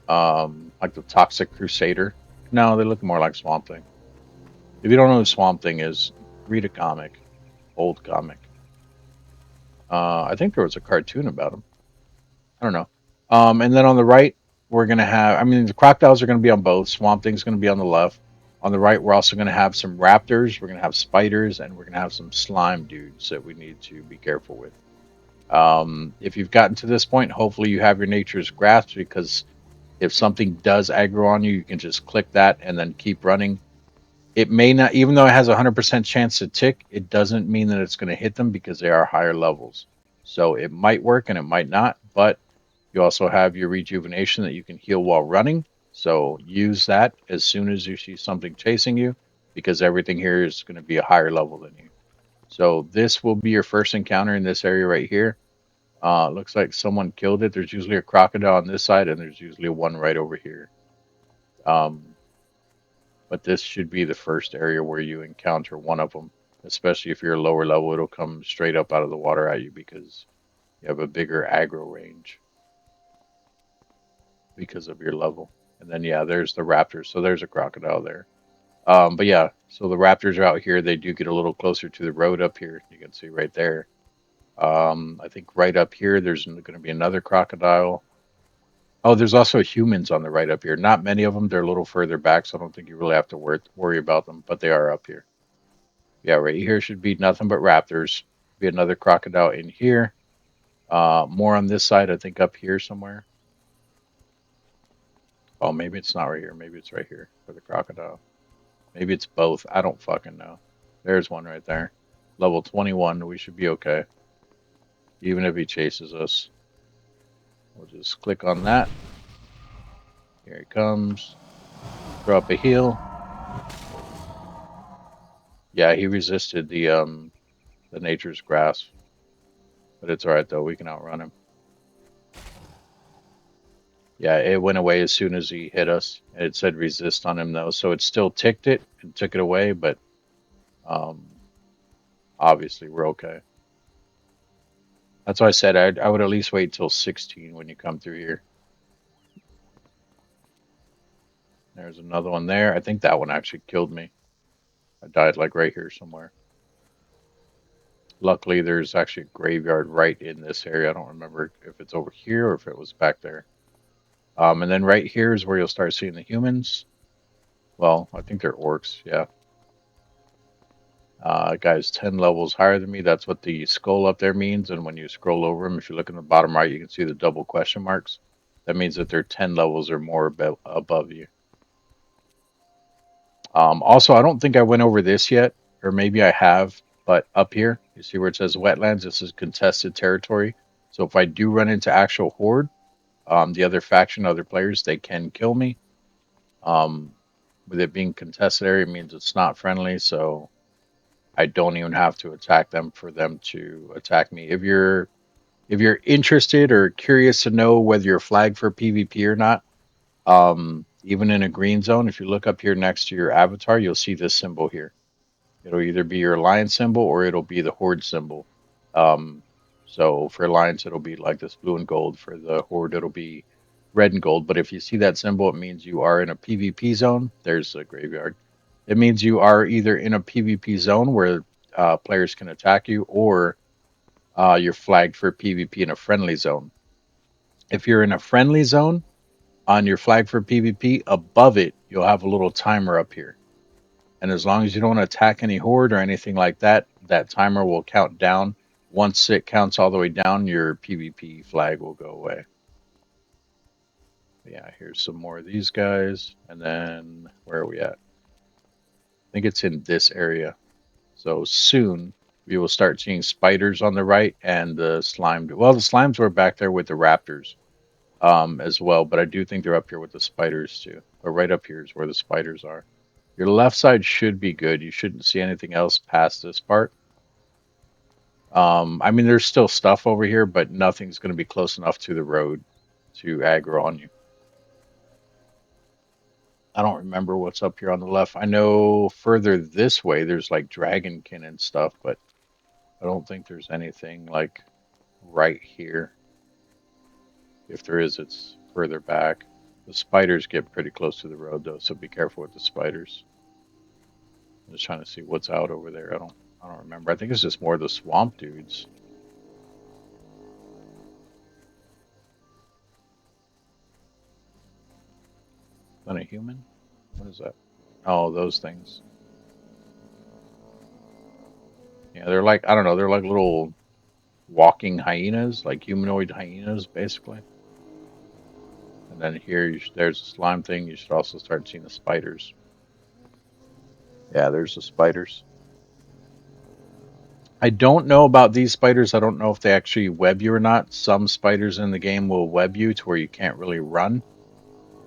like the Toxic Crusader. No, they look more like Swamp Thing. If you don't know who Swamp Thing is, read a comic, old comic. I think there was a cartoon about him. I don't know. And then on the right, we're gonna have. I mean, the crocodiles are gonna be on both. Swamp Thing's gonna be on the left. On the right, we're also gonna have some raptors. We're gonna have spiders, and we're gonna have some slime dudes that we need to be careful with. If you've gotten to this point, hopefully you have your nature's grasp, because if something does aggro on you, you can just click that and then keep running. It may not, even though it has a 100% chance to tick, it doesn't mean that it's going to hit them because they are higher levels. So it might work and it might not, but you also have your rejuvenation that you can heal while running. So use that as soon as you see something chasing you, because everything here is going to be a higher level than you. So this will be your first encounter in this area right here. Looks like someone killed it. There's usually a crocodile on this side, and there's usually one right over here. But this should be the first area where you encounter one of them. Especially if you're a lower level, it'll come straight up out of the water at you because you have a bigger aggro range because of your level. And then yeah, there's the raptors. So there's a crocodile there. But yeah, so the raptors are out here. They do get a little closer to the road up here. You can see right there. I think right up here, there's going to be another crocodile. Oh, there's also humans on the right up here. Not many of them. They're a little further back, so I don't think you really have to worry about them, but they are up here. Yeah, right here should be nothing but raptors. Be another crocodile in here. More on this side, I think up here somewhere. Oh, maybe it's not right here. Maybe it's right here for the crocodile. Maybe it's both. I don't fucking know. There's one right there. Level 21. We should be okay. Even if he chases us. We'll just click on that. Here he comes. Throw up a heal. Yeah, he resisted the nature's grasp. But it's alright though, we can outrun him. Yeah, it went away as soon as he hit us. It said resist on him though, so it still ticked it and took it away, but um obviously we're okay. That's why I said I would at least wait till 16 when you come through here. There's another one there. I think that one actually killed me. I died like right here somewhere. Luckily, there's actually a graveyard right in this area. I don't remember if it's over here or if it was back there. And then right here is where you'll start seeing the humans. Well, I think they're orcs, yeah. Guy's 10 levels higher than me. That's what the skull up there means. And when you scroll over them, if you look in the bottom right, you can see the double question marks. That means that they're 10 levels or more above you. Also, I don't think I went over this yet, or maybe I have, but up here, you see where it says wetlands? This is contested territory. So if I do run into actual horde, the other faction, other players, they can kill me. With it being contested area, it means it's not friendly, so I don't even have to attack them for them to attack me. If you're interested or curious to know whether you're flagged for PvP or not, even in a green zone, if you look up here next to your avatar, you'll see this symbol here. It'll either be your alliance symbol or it'll be the horde symbol. Um, so for alliance, it'll be like this blue and gold. For the horde, it'll be red and gold. But if you see that symbol, it means you are in a PvP zone. There's a graveyard. It means you are either in a PvP zone where players can attack you, or you're flagged for PvP in a friendly zone. If you're in a friendly zone on your flag for PvP, above it, you'll have a little timer up here. And as long as you don't attack any horde or anything like that, that timer will count down. Once it counts all the way down, your PvP flag will go away. Yeah, here's some more of these guys. And then where are we at? I think it's in this area. So soon we will start seeing spiders on the right and the slime. Well, the slimes were back there with the raptors as well, but I do think they're up here with the spiders too. But right up here is where the spiders are. Your left side should be good. You shouldn't see anything else past this part. I mean, there's still stuff over here, but nothing's going to be close enough to the road to aggro on you. I don't remember what's up here on the left. I know further this way there's like dragonkin and stuff, but I don't think there's anything like right here. If there is, it's further back. The spiders get pretty close to the road though, so be careful with the spiders. I'm just trying to see what's out over there. I don't remember. I think it's just more of the swamp dudes. Is that a human? What is that? Oh, those things. Yeah, they're like, I don't know, they're like little walking hyenas, like humanoid hyenas, basically. And then here, there's a slime thing. You should also start seeing the spiders. Yeah, there's the spiders. I don't know about these spiders. I don't know if they actually web you or not. Some spiders in the game will web you to where you can't really run.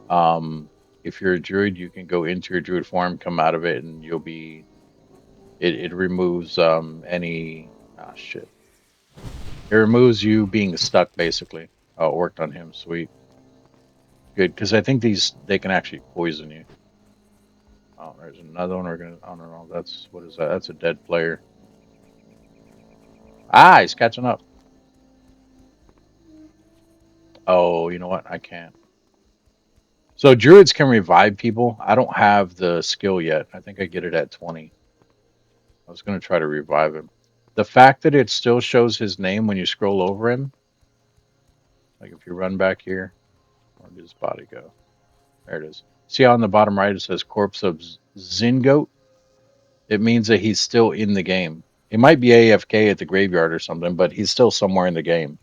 Um, if you're a druid, you can go into your druid form, come out of it, and you'll be. It removes any. Ah, shit. It removes you being stuck, basically. Oh, it worked on him. Sweet. Good, because I think they can actually poison you. Oh, there's another one. We're gonna. I don't know. That's what is that? That's a dead player. Ah, he's catching up. Oh, you know what? I can't. So druids can revive people. I don't have the skill yet. I think I get it at 20. I was gonna try to revive him. The fact that it still shows his name when you scroll over him, like if you run back here, where did his body go? There it is. See on the bottom right it says corpse of Zingoat? It means that he's still in the game. He might be AFK at the graveyard or something, but he's still somewhere in the game.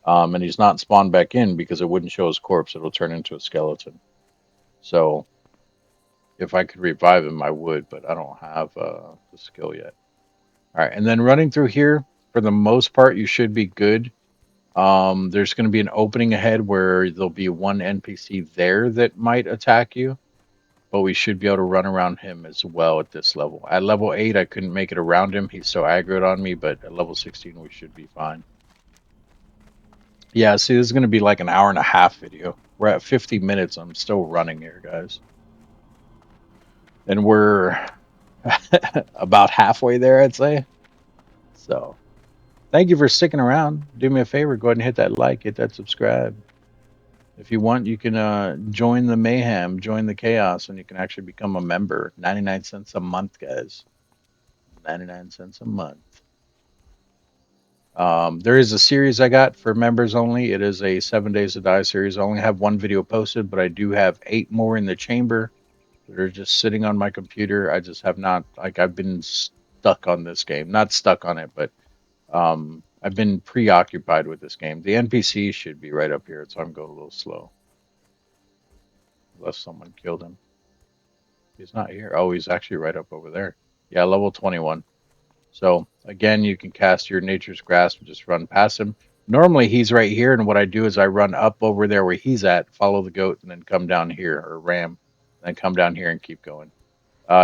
And he's not spawned back in because it wouldn't show his corpse. It'll turn into a skeleton. So if I could revive him, I would, but I don't have the skill yet. All right, and then running through here, for the most part, you should be good. There's going to be an opening ahead where there'll be one NPC there that might attack you, but we should be able to run around him as well at this level. At level 8, I couldn't make it around him. He's so aggroed on me, but at level 16, we should be fine. Yeah, see, this is going to be like an hour and a half video. We're at 50 minutes. I'm still running here, guys. And we're about halfway there, I'd say. So, thank you for sticking around. Do me a favor, go ahead and hit that like, hit that subscribe. If you want, you can join the mayhem, join the chaos, and you can actually become a member. 99 cents a month, guys. 99 cents a month. There is a series I got for members only. It is a 7 Days to Die series. I only have one video posted, but I do have 8 more in the chamber that are just sitting on my computer. I just have not, like, I've been stuck on this game. Not stuck on it, but I've been preoccupied with this game. The NPC should be right up here, so I'm going a little slow. Unless someone killed him. He's not here. Oh, he's actually right up over there. Yeah, level 21. So, again, you can cast your Nature's Grasp and just run past him. Normally, he's right here, and what I do is I run up over there where he's at, follow the goat, and then come down here, or ram, and then come down here and keep going.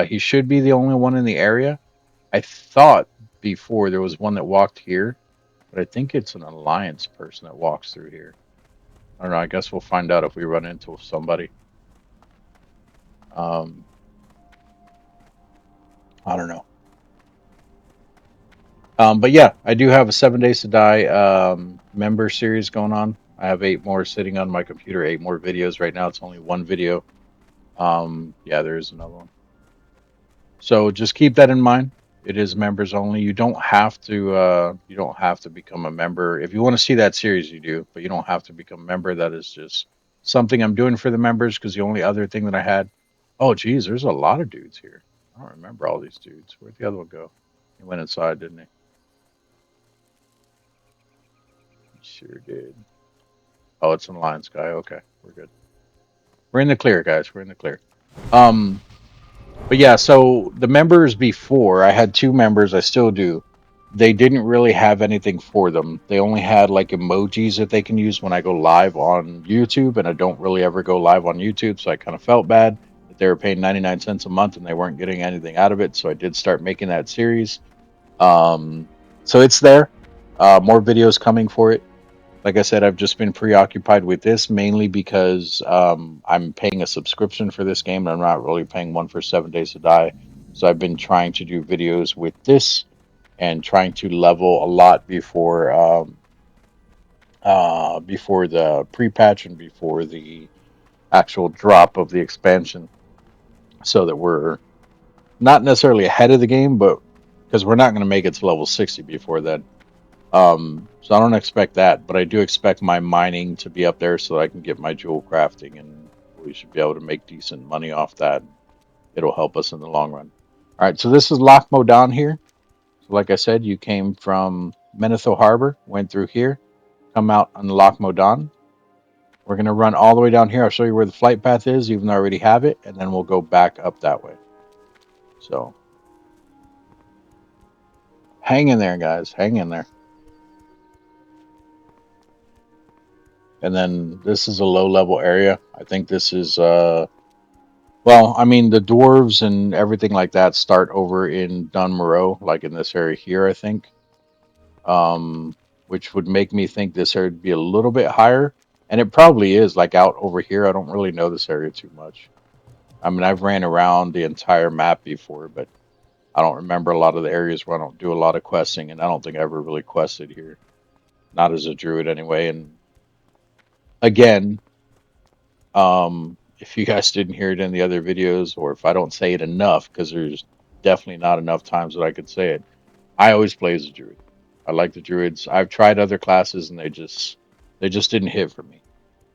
He should be the only one in the area. I thought before there was one that walked here, but I think it's an Alliance person that walks through here. I don't know. I guess we'll find out if we run into somebody. I don't know. But yeah, I do have a 7 Days to Die member series going on. I have 8 more sitting on my computer, 8 more videos. Right now, it's only one video. Yeah, there is another one. So just keep that in mind. It is members only. You don't have to. You don't have to become a member. If you want to see that series, you do, but you don't have to become a member. That is just something I'm doing for the members. Because the only other thing that I had. Oh, geez, there's a lot of dudes here. I don't remember all these dudes. Where'd the other one go? He went inside, didn't he? Sure did. Oh, it's an Alliance guy. Okay, we're good. We're in the clear, guys. We're in the clear. But yeah, so the members before, I had 2 members. I still do. They didn't really have anything for them. They only had like emojis that they can use when I go live on YouTube, and I don't really ever go live on YouTube, so I kind of felt bad that they were paying 99 cents a month and they weren't getting anything out of it. So I did start making that series. So it's there. More videos coming for it. Like I said, I've just been preoccupied with this mainly because I'm paying a subscription for this game, and I'm not really paying one for 7 Days to Die. So I've been trying to do videos with this and trying to level a lot before the pre-patch and before the actual drop of the expansion, so that we're not necessarily ahead of the game, but because we're not going to make it to level 60 before then. So I don't expect that, but I do expect my mining to be up there so that I can get my jewel crafting, and we should be able to make decent money off that. It'll help us in the long run. All right, so this is Loch Modan here. So like I said, you came from Menethil Harbor, went through here, come out on Loch Modan. We're going to run all the way down here. I'll show you where the flight path is, even though I already have it, and then we'll go back up that way. So hang in there, guys. Hang in there. And then this is a low level area. I think this is well, I mean the dwarves and everything like that start over in Dunmoreau, like in this area here, I think. Which would make me think this area would be a little bit higher. And it probably is, like out over here. I don't really know this area too much. I mean, I've ran around the entire map before, but I don't remember a lot of the areas where I don't do a lot of questing, and I don't think I ever really quested here. Not as a druid anyway. And again, if you guys didn't hear it in the other videos, or if I don't say it enough, because there's definitely not enough times that I could say it. I always play as a druid. I like the druids. I've tried other classes and they just didn't hit for me.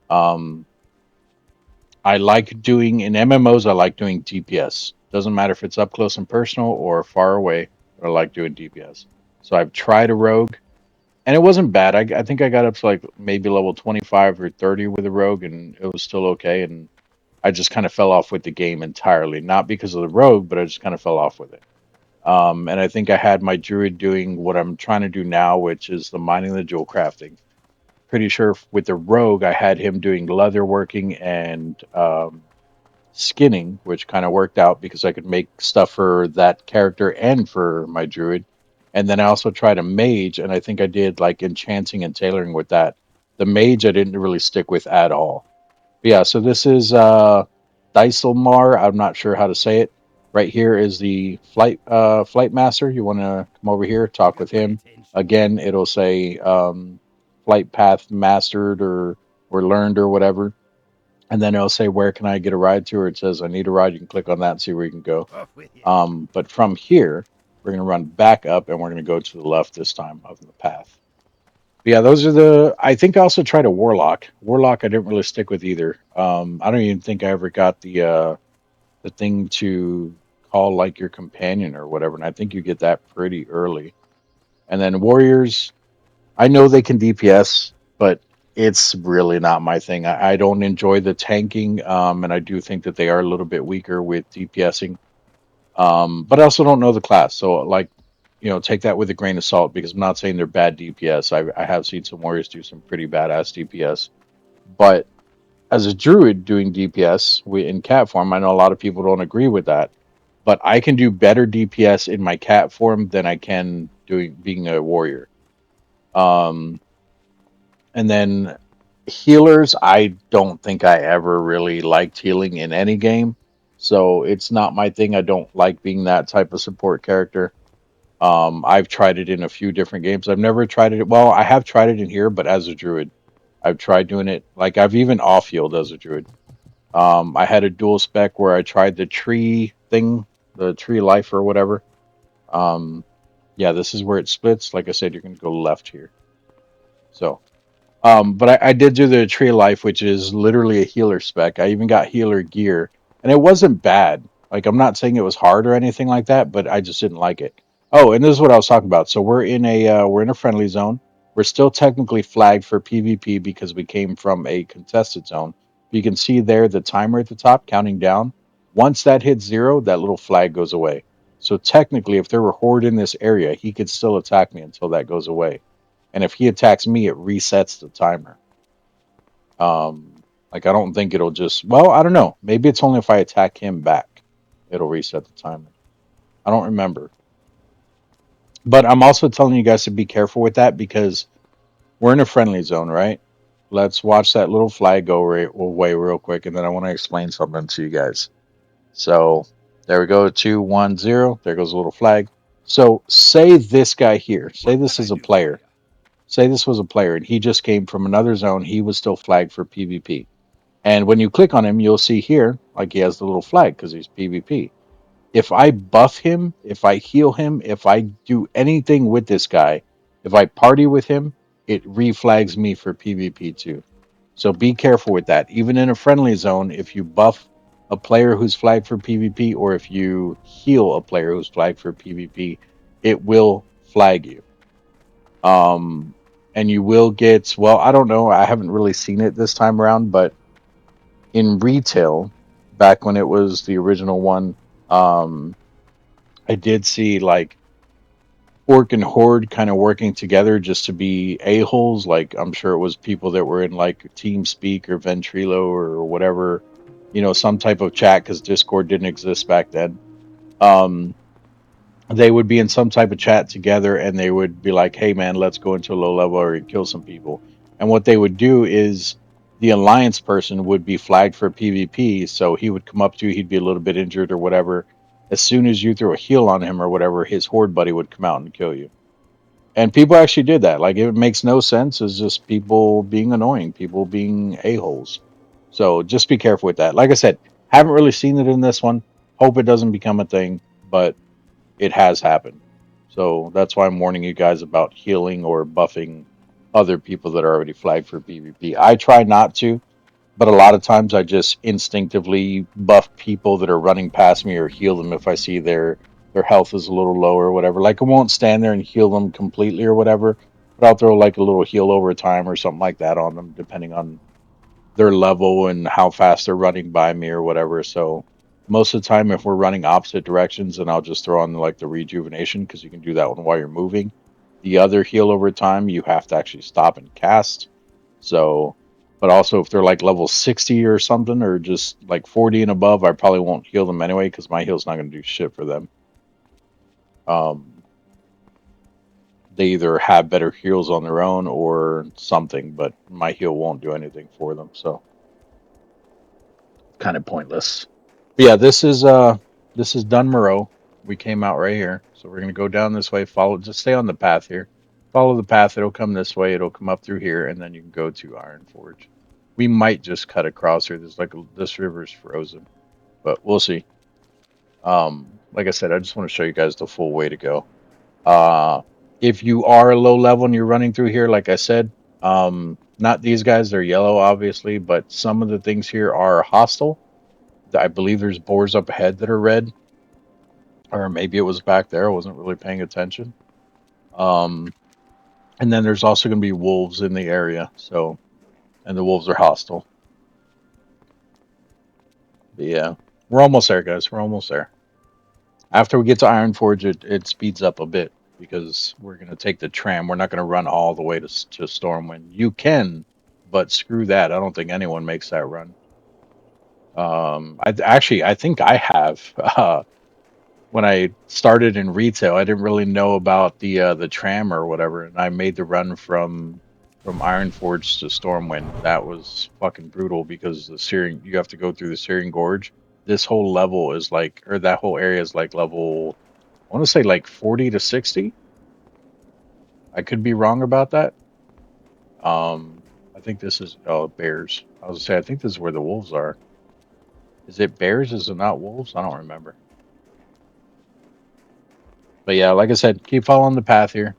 Um, I like doing in MMOs. I like doing DPS. Doesn't matter if it's up close and personal or far away. But I like doing DPS. So I've tried a rogue, and it wasn't bad. I think I got up to like maybe level 25 or 30 with a rogue, and it was still okay. And I just kind of fell off with the game entirely, not because of the rogue, but I just kind of fell off with it. And I think I had my druid doing what I'm trying to do now, which is the mining the jewel crafting. Pretty sure with the rogue, I had him doing leather working and skinning, which kind of worked out because I could make stuff for that character and for my druid. And then I also tried a mage, and I think I did like enchanting and tailoring with that. The mage I didn't really stick with at all. But yeah, so this is Dyselmar. I'm not sure how to say it. Right here is the flight master. You want to come over here, You talk can with pay him. attention. Again, it'll say flight path mastered or learned or whatever, and then it'll say where can I get a ride to, or it says I need a ride. You can click on that and see where you can go. Off with you. But from here, we're going to run back up and we're going to go to the left this time of the path. But yeah, those are the. I think I also tried a warlock. Warlock, I didn't really stick with either. I don't even think I ever got the thing to call like your companion or whatever, and I think you get that pretty early. And then warriors, I know they can DPS, but it's really not my thing. I don't enjoy the tanking, and I do think that they are a little bit weaker with DPSing. But I also don't know the class, so like, take that with a grain of salt because I'm not saying they're bad DPS. I have seen some warriors do some pretty badass DPS, but as a druid doing DPS in cat form, I know a lot of people don't agree with that. But I can do better DPS in my cat form than I can doing being a warrior. Um, and then healers, I don't think I ever really liked healing in any game, so it's not my thing. I don't like being that type of support character. I've tried it in a few different games. I've never tried it. Well, I have tried it in here, but as a druid, I've tried doing it. Like I've even off healed as a druid. I had a dual spec where I tried the tree thing, the tree life or whatever. Um, yeah, this is where it splits. Like I said, you're going to go left here. So but I did do the Tree of Life, which is literally a healer spec. I even got healer gear, and it wasn't bad. Like I'm not saying it was hard or anything like that, but I just didn't like it. Oh, and this is what I was talking about. So we're in a friendly zone. We're still technically flagged for PvP because we came from a contested zone. You can see there the timer at the top counting down. Once that hits zero, that little flag goes away. So technically, if there were horde in this area, he could still attack me until that goes away, and if he attacks me, it resets the timer. Like I don't think it'll just. Well, I don't know. Maybe it's only if I attack him back, it'll reset the timer. I don't remember. But I'm also telling you guys to be careful with that because we're in a friendly zone, right? Let's watch that little flag go away real quick, and then I want to explain something to you guys. So there we go, 2-1-0. There goes a little flag. So say this guy here. Say What can this I is a do for player. you? Say this was a player and he just came from another zone. He was still flagged for PvP. And when you click on him, you'll see here, like he has the little flag because he's PvP. If I buff him, if I heal him, if I do anything with this guy, if I party with him, it reflags me for PvP too. So be careful with that. Even in a friendly zone, if you buff a player who's flagged for PvP or if you heal a player who's flagged for PvP, it will flag you. Um, and you will get, well, I don't know, I haven't really seen it this time around, but in retail, back when it was the original one, um, I did see like Orc and Horde kind of working together just to be a-holes. Like I'm sure it was people that were in like TeamSpeak or Ventrilo or whatever, some type of chat because Discord didn't exist back then. Um, they would be in some type of chat together and they would be like, hey man, let's go into a low level or kill some people. And what they would do is the alliance person would be flagged for PvP. So he would come up to you, he'd be a little bit injured or whatever. As soon as you threw a heal on him or whatever, his horde buddy would come out and kill you. And people actually did that. Like it makes no sense. It's just people being annoying, people being a-holes. So just be careful with that. Like I said, haven't really seen it in this one. Hope it doesn't become a thing, but it has happened. So that's why I'm warning you guys about healing or buffing other people that are already flagged for PvP. I try not to, but a lot of times I just instinctively buff people that are running past me or heal them if I see their health is a little low or whatever. Like I won't stand there and heal them completely or whatever, but I'll throw like a little heal over time or something like that on them, depending on their level and how fast they're running by me or whatever. So most of the time, if we're running opposite directions, then I'll just throw on like the rejuvenation because you can do that one while you're moving. The other heal over time, you have to actually stop and cast. So, but also if they're like level 60 or something, or just like 40 and above, I probably won't heal them anyway because my heal's not going to do shit for them. Um, they either have better heals on their own or something, but my heal won't do anything for them. So, kind of pointless. But yeah, this is Dunmorrow. We came out right here, so we're gonna go down this way. Follow, just stay on the path here. Follow the path. It'll come this way. It'll come up through here, and then you can go to Iron Forge. We might just cut across here. There's like this river's frozen, but we'll see. Like I said, I just want to show you guys the full way to go. Uh, if you are low level and you're running through here, like I said, not these guys. They're yellow, obviously, but some of the things here are hostile. I believe there's boars up ahead that are red, or maybe it was back there. I wasn't really paying attention. Um, and then there's also going to be wolves in the area. So, and the wolves are hostile. But yeah, we're almost there, guys. We're almost there. After we get to Iron Forge, it speeds up a bit because we're going to take the tram. We're not going to run all the way to Stormwind. You can, but screw that. I don't think anyone makes that run. I think I have. When I started in retail, I didn't really know about the tram or whatever, and I made the run from Ironforge to Stormwind. That was fucking brutal because the Searing, you have to go through the Searing Gorge. This whole level is like, or that whole area is like level, I want to say like 40 to 60. I could be wrong about that. I think this is bears. I was gonna say I think this is where the wolves are. Is it bears? Is it not wolves? I don't remember. But yeah, like I said, keep following the path here.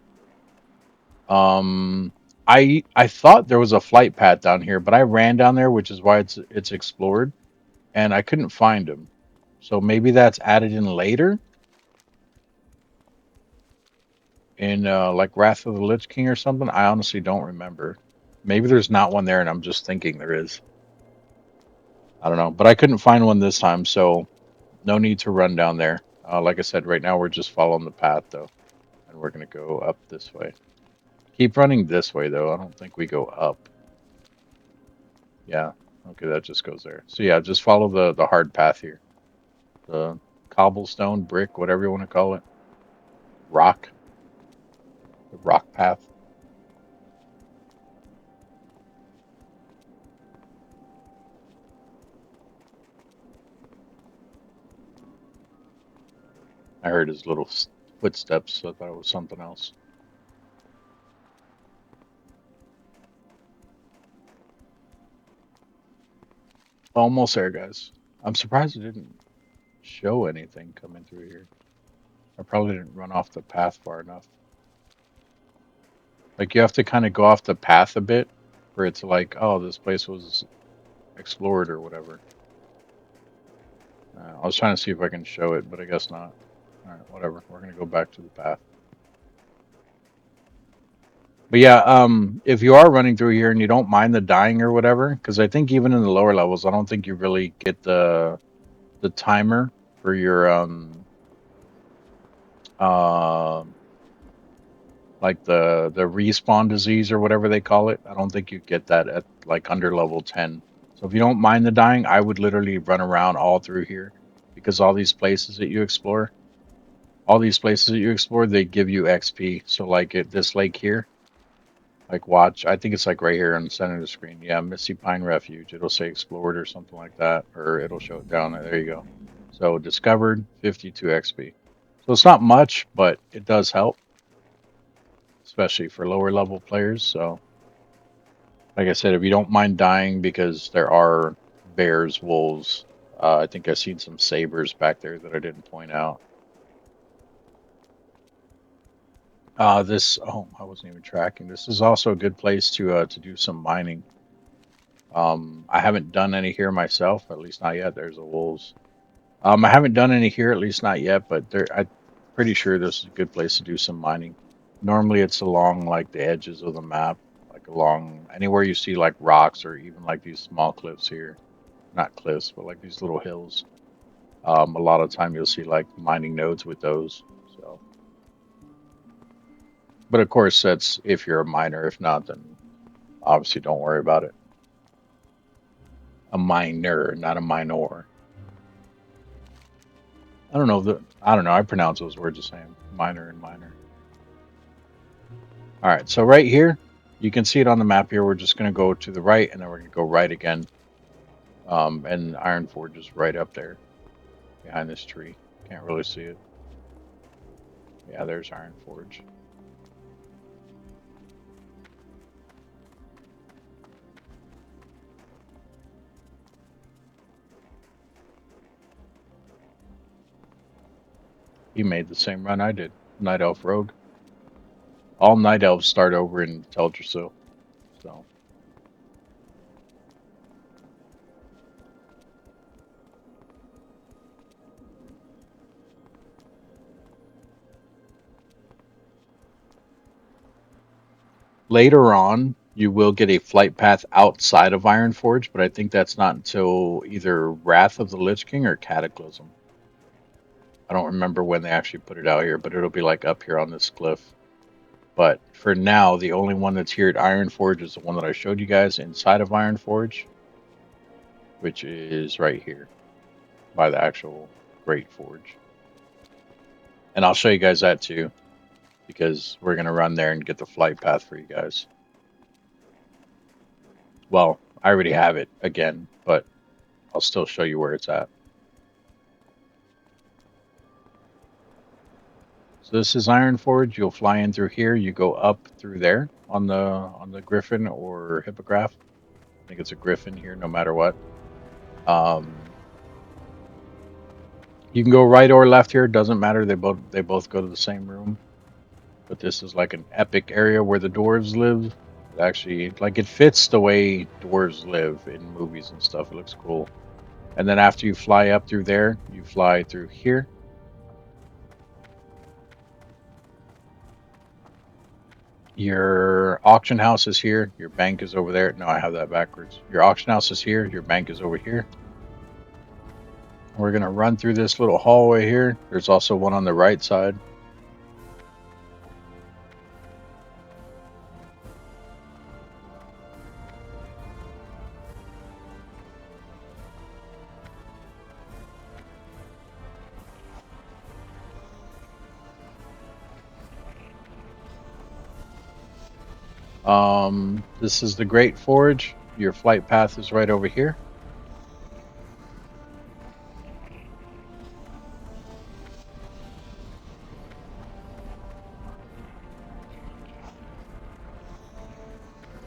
Um, I thought there was a flight path down here, but I ran down there, which is why it's explored, and I couldn't find him. So maybe that's added in later in like Wrath of the Lich King or something. I honestly don't remember. Maybe there's not one there, and I'm just thinking there is. I don't know, but I couldn't find one this time, so no need to run down there. Like I said, right now we're just following the path though, and we're gonna go up this way. Keep running this way though. I don't think we go up. Yeah. Okay, that just goes there. So yeah, just follow the hard path here. The cobblestone, brick, whatever you want to call it. Rock. The rock path. I heard his little footsteps, so I thought it was something else. Almost there, guys. I'm surprised it didn't show anything coming through here. I probably didn't run off the path far enough. Like you have to kind of go off the path a bit for it to like, oh, this place was explored or whatever. I was trying to see if I can show it, but I guess not. All right, whatever. We're gonna go back to the path. But yeah, if you are running through here and you don't mind the dying or whatever, because I think even in the lower levels, I don't think you really get the timer for your uh like the respawn disease or whatever they call it. I don't think you get that at like under level 10. So if you don't mind the dying, I would literally run around all through here because all these places that you explore, they give you XP. So like at this lake here, like watch, I think it's like right here on the center of the screen. Yeah, Misty Pine Refuge. It'll say explored or something like that, or it'll show it down there. There you go. So discovered 52 XP. So it's not much, but it does help, especially for lower level players. So like I said, if you don't mind dying because there are bears, wolves, I think I've seen some sabers back there that I didn't point out. I wasn't even tracking. This is also a good place to do some mining. I haven't done any here myself, at least not yet. There's the wolves. I haven't done any here, at least not yet, but I'm pretty sure this is a good place to do some mining. Normally, it's along like the edges of the map, like along anywhere you see like rocks or even like these small cliffs here. Not cliffs, but like these little hills. A lot of time you'll see like mining nodes with those. So, but of course, that's if you're a miner. If not, then obviously don't worry about it. A miner, not a minor. I don't know. I pronounce those words the same. Minor and minor. All right. So right here, you can see it on the map here. We're just going to go to the right, and then we're going to go right again. And Iron Forge is right up there behind this tree. Can't really see it. Yeah, there's Iron Forge. He made the same run I did. Night Elf Road. All Night Elves start over in Teldrassil. So later on, you will get a flight path outside of Iron Forge, but I think that's not until either Wrath of the Lich King or Cataclysm. I don't remember when they actually put it out here, but it'll be like up here on this cliff. But for now, the only one that's here at Iron Forge is the one that I showed you guys inside of Iron Forge, which is right here by the actual Great Forge. And I'll show you guys that too, because we're going to run there and get the flight path for you guys. Well, I already have it again, but I'll still show you where it's at. So this is Iron Forge. You'll fly in through here. You go up through there on the Griffin or Hippogriff. I think it's a Griffin here, no matter what. You can go right or left here. Doesn't matter. They both go to the same room. But this is like an epic area where the dwarves live. It actually, like, it fits the way dwarves live in movies and stuff. It looks cool. And then after you fly up through there, you fly through here. Your auction house is here. Your bank is over there. No, I have that backwards. Your auction house is here. Your bank is over here. We're going to run through this little hallway here. There's also one on the right side. This is the Great Forge. Your flight path is right over here.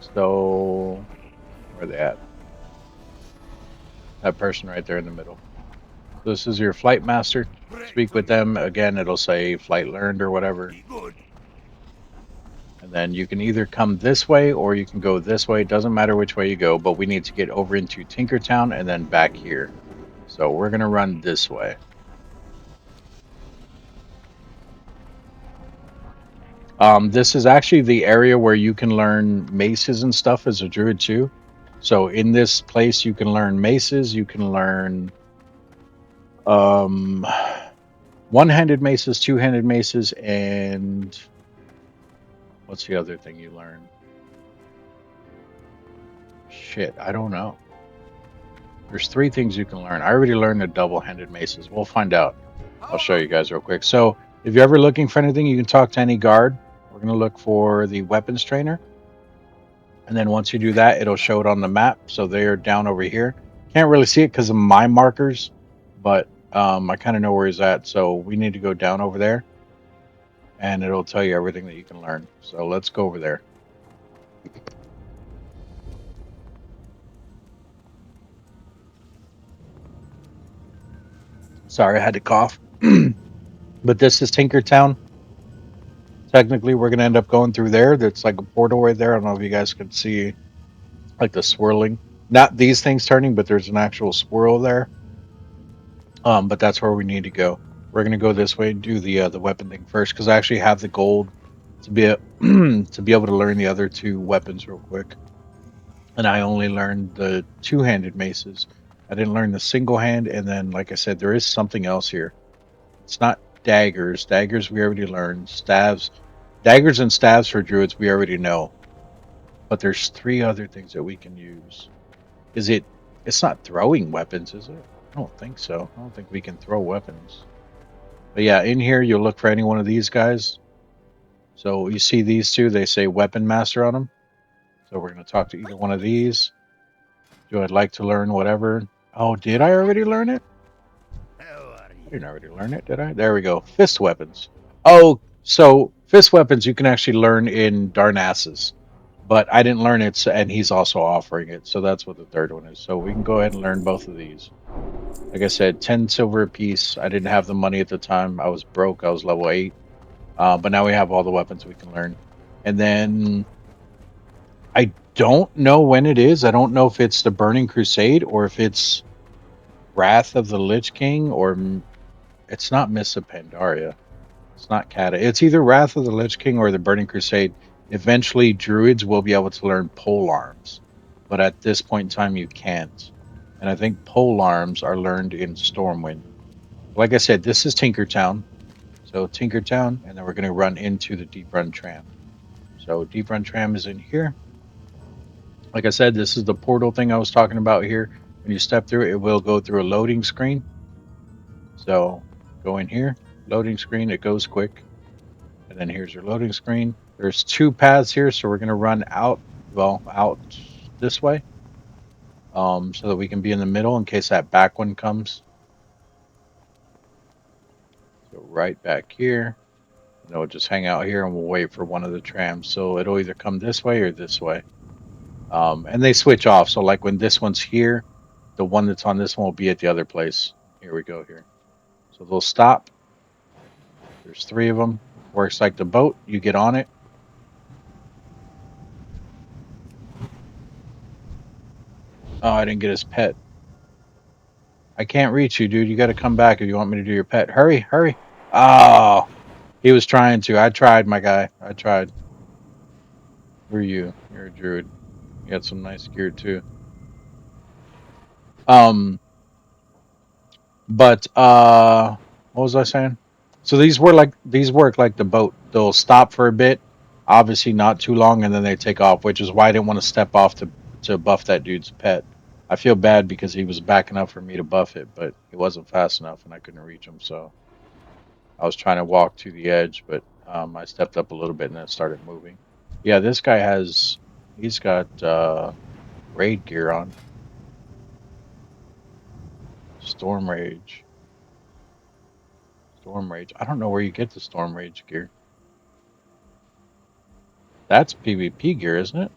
So, where are they at? That person right there in the middle. This is your flight master. Speak with them. Again, it'll say flight learned or whatever. And then you can either come this way or you can go this way. It doesn't matter which way you go, but we need to get over into Tinkertown and then back here. So we're going to run this way. This is actually the area where you can learn maces and stuff as a druid too. So in this place, you can learn maces. You can learn one-handed maces, two-handed maces, and what's the other thing you learn? Shit, I don't know. There's three things you can learn. I already learned the double-handed maces. We'll find out. I'll show you guys real quick. So if you're ever looking for anything, you can talk to any guard. We're going to look for the weapons trainer. And then once you do that, it'll show it on the map. So they're down over here. Can't really see it because of my markers, but I kind of know where he's at. So we need to go down over there. And it'll tell you everything that you can learn. So let's go over there. Sorry, I had to cough. But this is Tinkertown. Technically, we're gonna end up going through there. That's like a portal right there. I don't know if you guys can see like the swirling. Not these things turning, but there's an actual swirl there. But that's where we need to go. We're gonna go this way and do the weapon thing first because I actually have the gold to be to be able to learn the other two weapons real quick. And I only learned the two-handed maces. I didn't learn the single hand. And then, like I said, there is something else here. It's not daggers. Daggers we already learned. Staves, daggers and staves for druids we already know. But there's three other things that we can use. Is it? It's not throwing weapons, is it? I don't think so. I don't think we can throw weapons. But yeah, in here you'll look for any one of these guys. So you see these two, they say weapon master on them. So we're going to talk to either one of these. Do I like to learn whatever? Oh, did I already learn it? I didn't already learn it, did I? There we go. Fist weapons. Oh, so fist weapons you can actually learn in Darnassus. But I didn't learn it, and he's also offering it. So that's what the third one is. So we can go ahead and learn both of these. Like I said, 10 silver a piece. I didn't have the money at the time. I was broke. I was level 8. But now we have all the weapons we can learn. And then I don't know when it is. I don't know if it's the Burning Crusade or if it's Wrath of the Lich King, or it's not Mists of Pandaria. It's not Kata. It's either Wrath of the Lich King or the Burning Crusade. Eventually, druids will be able to learn pole arms, but at this point in time, you can't. And I think pole arms are learned in Stormwind. Like I said, this is Tinkertown. So Tinkertown, and then we're going to run into the Deep Run Tram. So Deep Run Tram is in here. Like I said, this is the portal thing I was talking about here. When you step through it, it will go through a loading screen. So go in here, loading screen, it goes quick. And then here's your loading screen. There's two paths here, so we're going to run out, out this way. So that we can be in the middle in case that back one comes. So right back here. And then we'll just hang out here and we'll wait for one of the trams. So it'll either come this way or this way. And they switch off. So like when this one's here, the one that's on this one will be at the other place. Here we go here. So they'll stop. There's 3 of them. Works like the boat. You get on it. Oh, I didn't get his pet. I can't reach you, dude. You got to come back if you want me to do your pet. Hurry, hurry. Oh, he was trying to. I tried, my guy. I tried. Who are you? You're a druid. You got some nice gear too. But what was I saying? So these work like the boat. They'll stop for a bit, obviously not too long, and then they take off, which is why I didn't want to step off to buff that dude's pet. I feel bad because he was backing up for me to buff it, but he wasn't fast enough and I couldn't reach him, so I was trying to walk to the edge, but I stepped up a little bit and then started moving. Yeah, this guy he's got raid gear on. Storm Rage. Storm Rage. I don't know where you get the Storm Rage gear. That's PvP gear, isn't it?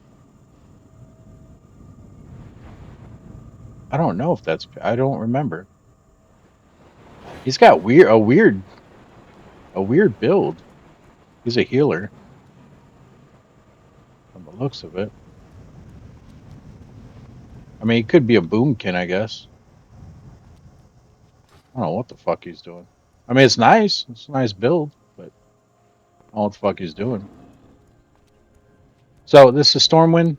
I don't know if that's. I don't remember. He's got a weird build. He's a healer. From the looks of it. I mean, he could be a boomkin, I guess. I don't know what the fuck he's doing. I mean, it's nice. It's a nice build, but I don't know what the fuck he's doing. So this is Stormwind.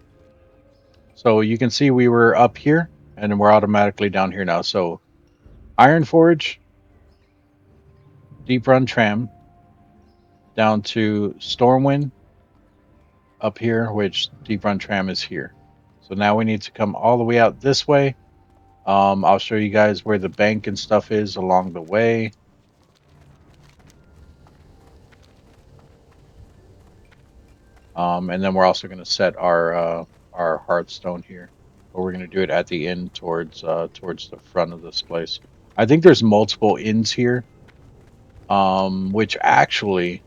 So you can see we were up here, and then we're automatically down here now. So Ironforge, Deep Run Tram, down to Stormwind, up here, which Deep Run Tram is here. So now we need to come all the way out this way. I'll show you guys where the bank and stuff is along the way. And then we're also going to set our Hearthstone here. But we're going to do it at the end towards the front of this place. I think there's multiple inns here. Which actually,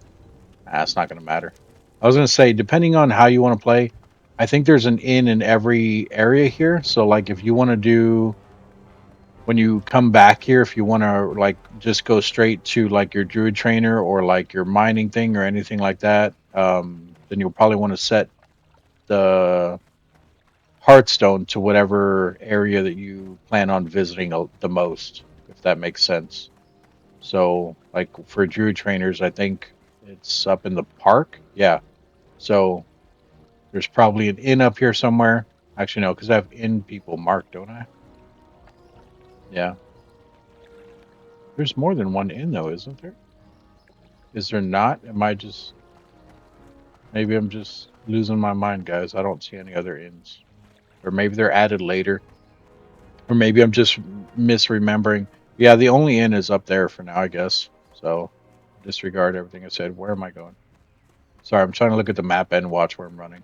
it's not going to matter. I was going to say, depending on how you want to play, I think there's an inn in every area here. So like if you want to do when you come back here, if you want to like just go straight to like your druid trainer or like your mining thing or anything like that, then you'll probably want to set the Hearthstone to whatever area that you plan on visiting the most, if that makes sense. So, like for druid trainers, I think it's up in the park. Yeah. So there's probably an inn up here somewhere. Actually, no, because I have inn people marked, don't I? Yeah. There's more than one inn, though, isn't there? Is there not? Am I just. Maybe I'm just losing my mind, guys. I don't see any other inns. Or maybe they're added later. Or maybe I'm just misremembering. Yeah, the only inn is up there for now, I guess. So disregard everything I said. Where am I going? Sorry, I'm trying to look at the map and watch where I'm running.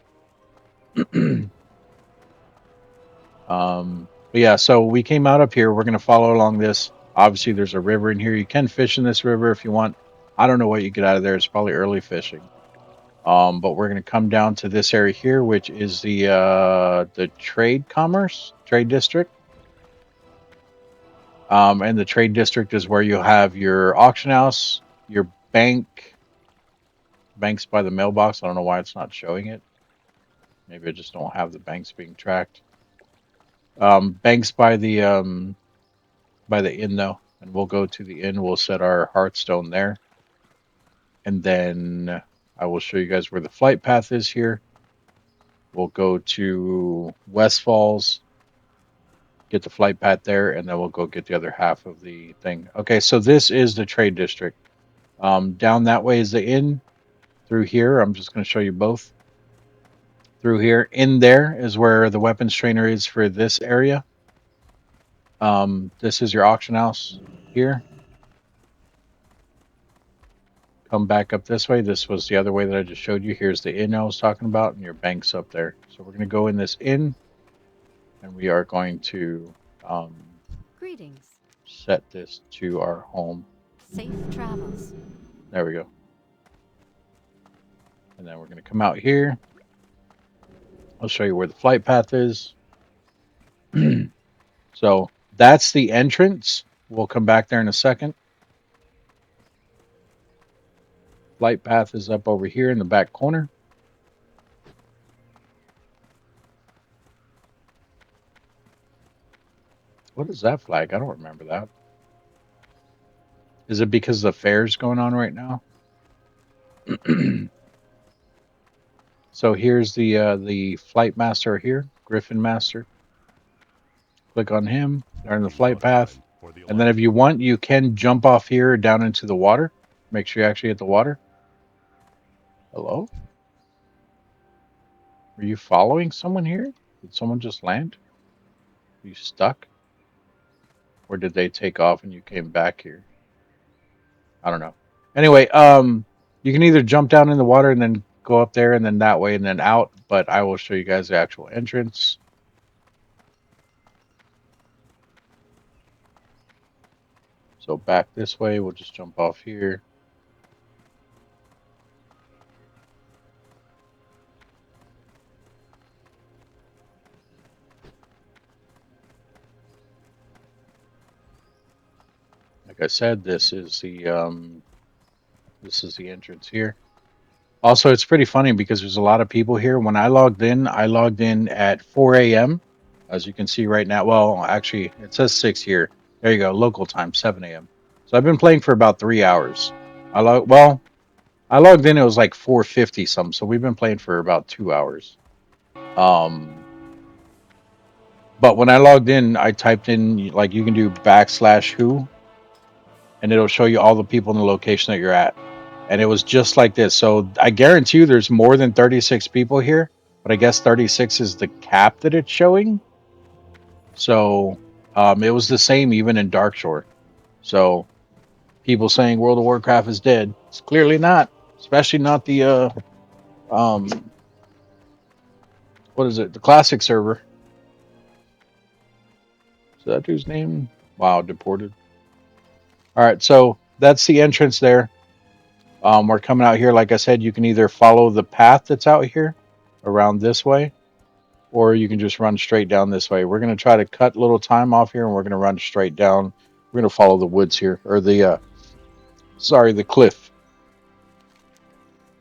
But yeah, so we came out up here. We're going to follow along this. Obviously, there's a river in here. You can fish in this river if you want. I don't know what you get out of there. It's probably early fishing. But we're going to come down to this area here, which is the trade district. And the trade district is where you have your auction house, your banks by the mailbox. I don't know why it's not showing it. Maybe I just don't have the banks being tracked. Banks by the inn though, and we'll go to the inn. We'll set our Hearthstone there, and then I will show you guys where the flight path is here. We'll go to West Falls, get the flight path there, and then we'll go get the other half of the thing. Okay, so this is the trade district. Down that way is the inn. Through here, I'm just going to show you both. Through here, in there is where the weapons trainer is for this area. This is your auction house here. Come back up this way. This was the other way that I just showed you. Here's the inn I was talking about, and your bank's up there. So we're going to go in this inn, and we are going to Greetings. set this to our home. Safe travels. There we go. And then we're going to come out here. I'll show you where the flight path is. So that's the entrance. We'll come back there in a second. Flight path is up over here in the back corner. What is that flag? I don't remember that. Is it because the fair's going on right now? So here's the flight master here, Griffin Master. Click on him. They're in the flight path. And then if you want, you can jump off here down into the water. Make sure you actually hit the water. Hello? Are you following someone here? Did someone just land? Are you stuck? Or did they take off and you came back here? I don't know. Anyway, you can either jump down in the water and then go up there and then that way and then out, but I will show you guys the actual entrance. So back this way, we'll just jump off here. Like I said, this is the entrance here. Also, it's pretty funny because there's a lot of people here. When I logged in at 4 a.m. As you can see right now. Well, actually, it says 6 here. There you go, local time, 7 a.m. So I've been playing for about 3 hours. I logged in, it was like 4:50 something. So we've been playing for about 2 hours. But when I logged in, I typed in, like, you can do /who, and it'll show you all the people in the location that you're at. And it was just like this. So I guarantee you there's more than 36 people here, but I guess 36 is the cap that it's showing. So it was the same even in Darkshore. So people saying World of Warcraft is dead, it's clearly not, especially not the what is it, the classic server. Is that dude's name? Wow, deported. All right, so that's the entrance there. We're coming out here. Like I said, you can either follow the path that's out here around this way, or you can just run straight down this way. We're going to try to cut a little time off here, and we're going to run straight down. We're going to follow the woods here, or the the cliff.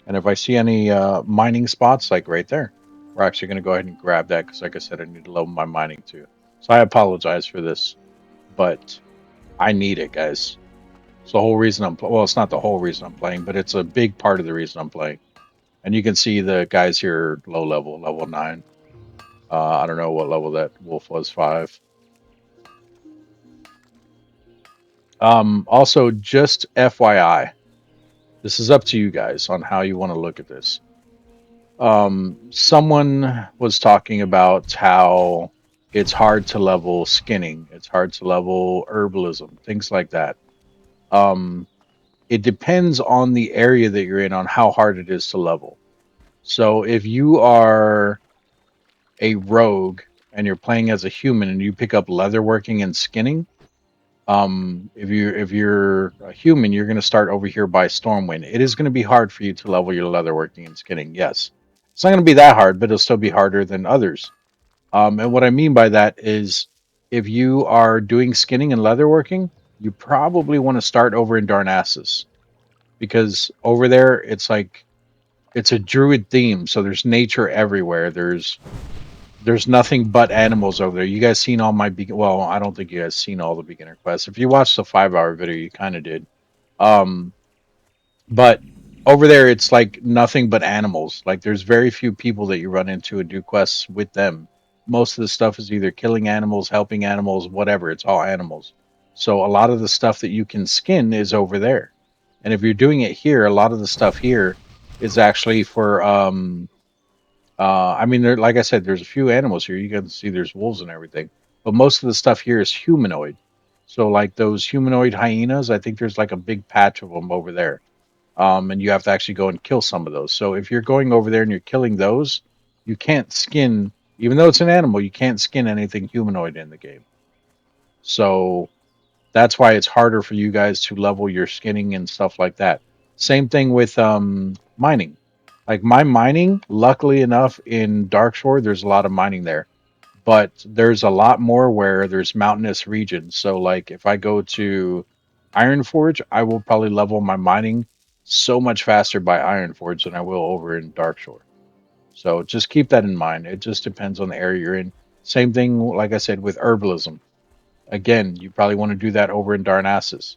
And if I see any mining spots, like right there, we're actually going to go ahead and grab that because, like I said, I need to level my mining too. So I apologize for this, but I need it, guys. It's the whole reason well, it's not the whole reason I'm playing, but it's a big part of the reason I'm playing. And you can see the guys here low level, level 9. I don't know what level that wolf was, 5. Also, just FYI, this is up to you guys on how you want to look at this. Someone was talking about how it's hard to level skinning, it's hard to level herbalism, things like that. It depends on the area that you're in on how hard it is to level. So if you are a rogue and you're playing as a human and you pick up leatherworking and skinning, if you're a human, you're going to start over here by Stormwind. It is going to be hard for you to level your leatherworking and skinning. Yes, it's not going to be that hard, but it'll still be harder than others. And what I mean by that is, if you are doing skinning and leatherworking, you probably want to start over in Darnassus, because over there it's a druid theme, so there's nature everywhere. There's nothing but animals over there. You guys seen all my well, I don't think you guys seen all the beginner quests. If you watched the 5-hour video, you kind of did. Um, but over there, it's like nothing but animals. Like there's very few people that you run into and do quests with them. Most of the stuff is either killing animals, helping animals, whatever. It's all animals. So a lot of the stuff that you can skin is over there. And if you're doing it here, a lot of the stuff here is actually for I mean, there, like I said, there's a few animals here. You can see there's wolves and everything, but most of the stuff here is humanoid. So, like those humanoid hyenas, I think there's like a big patch of them over there. And you have to actually go and kill some of those. So, if you're going over there and you're killing those, you can't skin, even though it's an animal, you can't skin anything humanoid in the game. So, that's why it's harder for you guys to level your skinning and stuff like that. Same thing with mining. Like my mining, luckily enough, in Darkshore, there's a lot of mining there. But there's a lot more where there's mountainous regions. So like if I go to Ironforge, I will probably level my mining so much faster by Ironforge than I will over in Darkshore. So just keep that in mind. It just depends on the area you're in. Same thing, like I said, with herbalism. Again, you probably want to do that over in Darnassus.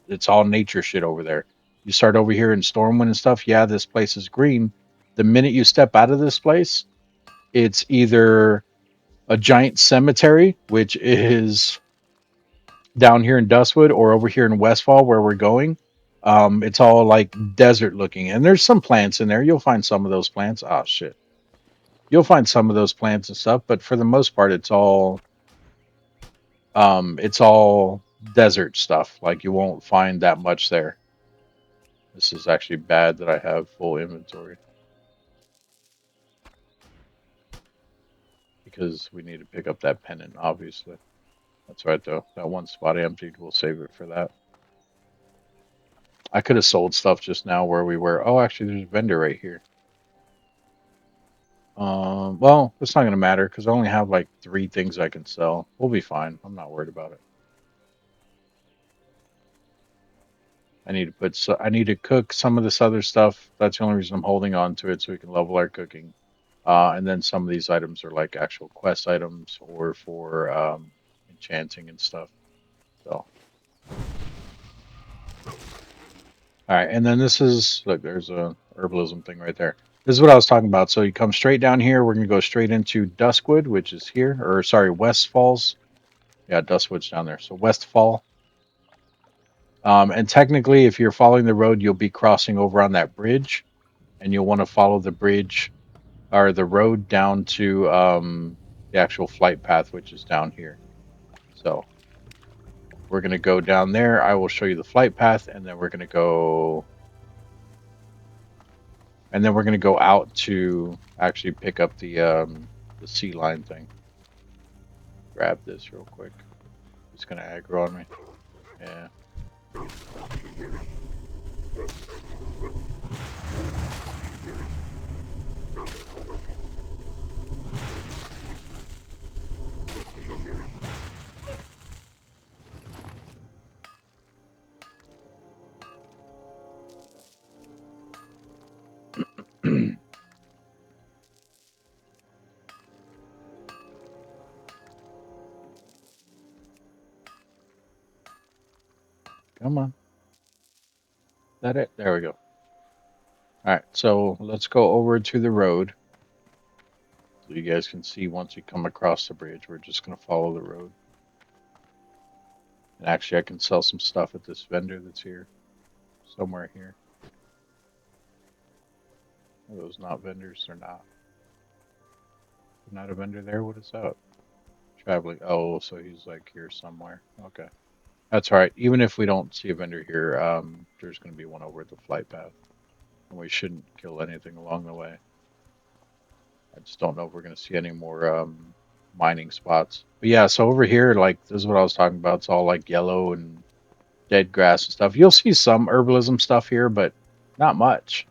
It's all nature shit over there. You start over here in Stormwind and stuff. Yeah, this place is green. The minute you step out of this place, it's either a giant cemetery, which is down here in Dustwood, or over here in Westfall where we're going. It's all like desert looking, and there's some plants in there. You'll find some of those plants. Oh shit, you'll find some of those plants and stuff, but for the most part, it's all desert stuff. Like you won't find that much there. This is actually bad that I have full inventory, because we need to pick up that pennant, obviously. That's right, though. That one spot I emptied, we'll save it for that. I could have sold stuff just now where we were. Oh, actually, there's a vendor right here. Well, it's not going to matter because I only have like 3 things I can sell. We'll be fine. I'm not worried about it. I need to cook some of this other stuff. That's the only reason I'm holding on to it, so we can level our cooking. And then some of these items are like actual quest items or for enchanting and stuff. So, all right. And then this is, look, there's a herbalism thing right there. This is what I was talking about. So you come straight down here. We're going to go straight into Duskwood, which is here, or sorry, West Falls. Yeah, Duskwood's down there. So Westfall. And technically, if you're following the road, you'll be crossing over on that bridge, and you'll want to follow the bridge or the road down to the actual flight path, which is down here. So we're going to go down there. I will show you the flight path, and then we're going to go, out to actually pick up the sea line thing. Grab this real quick. It's going to aggro on me. Yeah. Come on. That it? There we go. All right, so let's go over to the road so you guys can see once you come across the bridge. We're just going to follow the road. And actually, I can sell some stuff at this vendor that's here, somewhere here. Are those not vendors? They're not. Not a vendor there? What is that? Traveling. Oh, so he's like here somewhere. Okay. That's all right. Even if we don't see a vendor here, there's going to be one over at the flight path. And we shouldn't kill anything along the way. I just don't know if we're going to see any more mining spots. But yeah, so over here, like, this is what I was talking about. It's all like yellow and dead grass and stuff. You'll see some herbalism stuff here, but not much.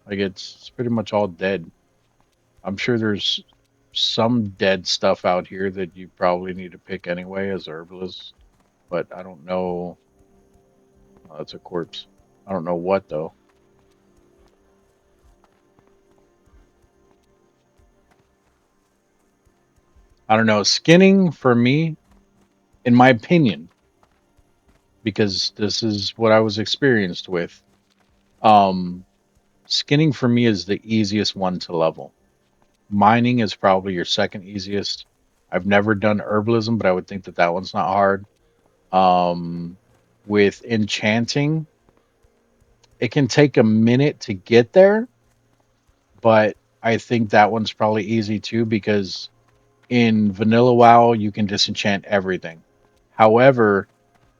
Like, it's pretty much all dead. I'm sure there's some dead stuff out here that you probably need to pick anyway as herbalist, but I don't know. Oh, that's a corpse. I don't know what though. I don't know. Skinning for me, in my opinion, because this is what I was experienced with. Um, Skinning for me is the easiest one to level. Mining is probably your second easiest. I've never done herbalism, but I would think that that one's not hard. Um, with enchanting, it can take a minute to get there, but I think that one's probably easy too because in vanilla WoW you can disenchant everything. However,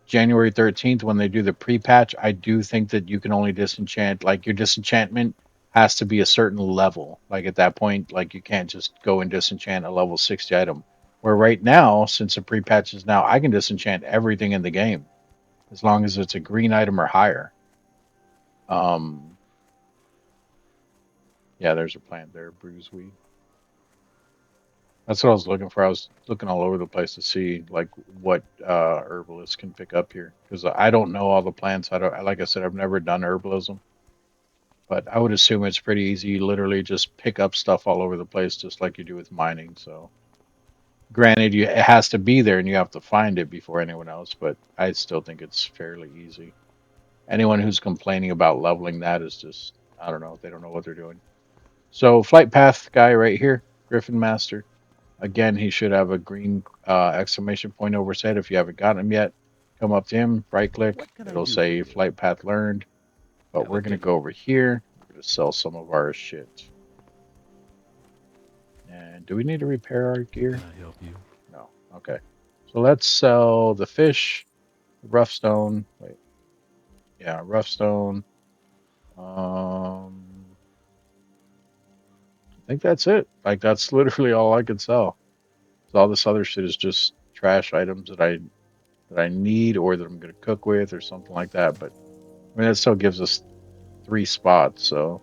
January 13th when they do the pre-patch, I do think that you can only disenchant like your disenchantment has to be a certain level. Like at that point, like you can't just go and disenchant a level 60 item. Where right now, since the pre-patch is now, I can disenchant everything in the game as long as it's a green item or higher. Um, yeah, there's a plant there, bruiseweed. That's what I was looking for. I was looking all over the place to see like what herbalists can pick up here because I don't know all the plants. I don't, like I said, I've never done herbalism, but I would assume it's pretty easy. You literally just pick up stuff all over the place, just like you do with mining. So, granted, it has to be there and you have to find it before anyone else, but I still think it's fairly easy. Anyone who's complaining about leveling that is just, I don't know, they don't know what they're doing. So, flight path guy right here, Griffin Master. Again, he should have a green exclamation point over his head. If you haven't got him yet, come up to him, right click. It'll say flight path learned. But we're going to go over here. We're going to sell some of our shit. And do we need to repair our gear? Can I help you? No. Okay. So let's sell the fish, rough stone. Wait. Yeah, rough stone. I think that's it. Like that's literally all I could sell. So all this other shit is just trash items that I need or that I'm gonna cook with or something like that. But I mean that still gives us 3 spots, so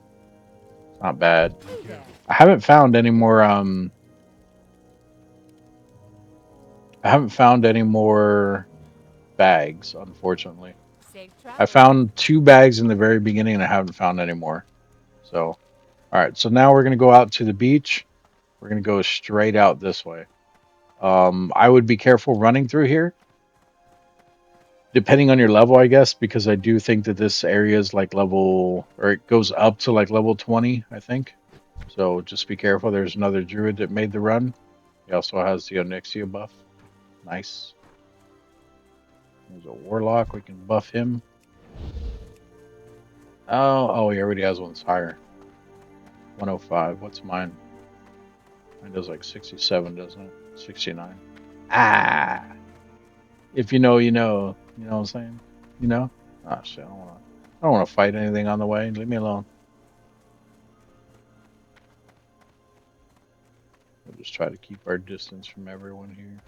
it's not bad. I haven't found any more I haven't found any more bags, unfortunately. Safe I travels. found 2 bags in the very beginning and I haven't found any more. So alright, so now we're gonna go out to the beach. We're gonna go straight out this way. I would be careful running through here, depending on your level, I guess, because I do think that this area is like level, or it goes up to like level 20, I think. So just be careful. There's another druid that made the run. He also has the Onyxia buff. Nice. There's a warlock. We can buff him. Oh, he already has one that's higher. 105. What's mine? Mine does like 67, doesn't it? 69. Ah! If you know, you know. You know what I'm saying? You know? Oh shit! I don't want to fight anything on the way. Leave me alone. We'll just try to keep our distance from everyone here.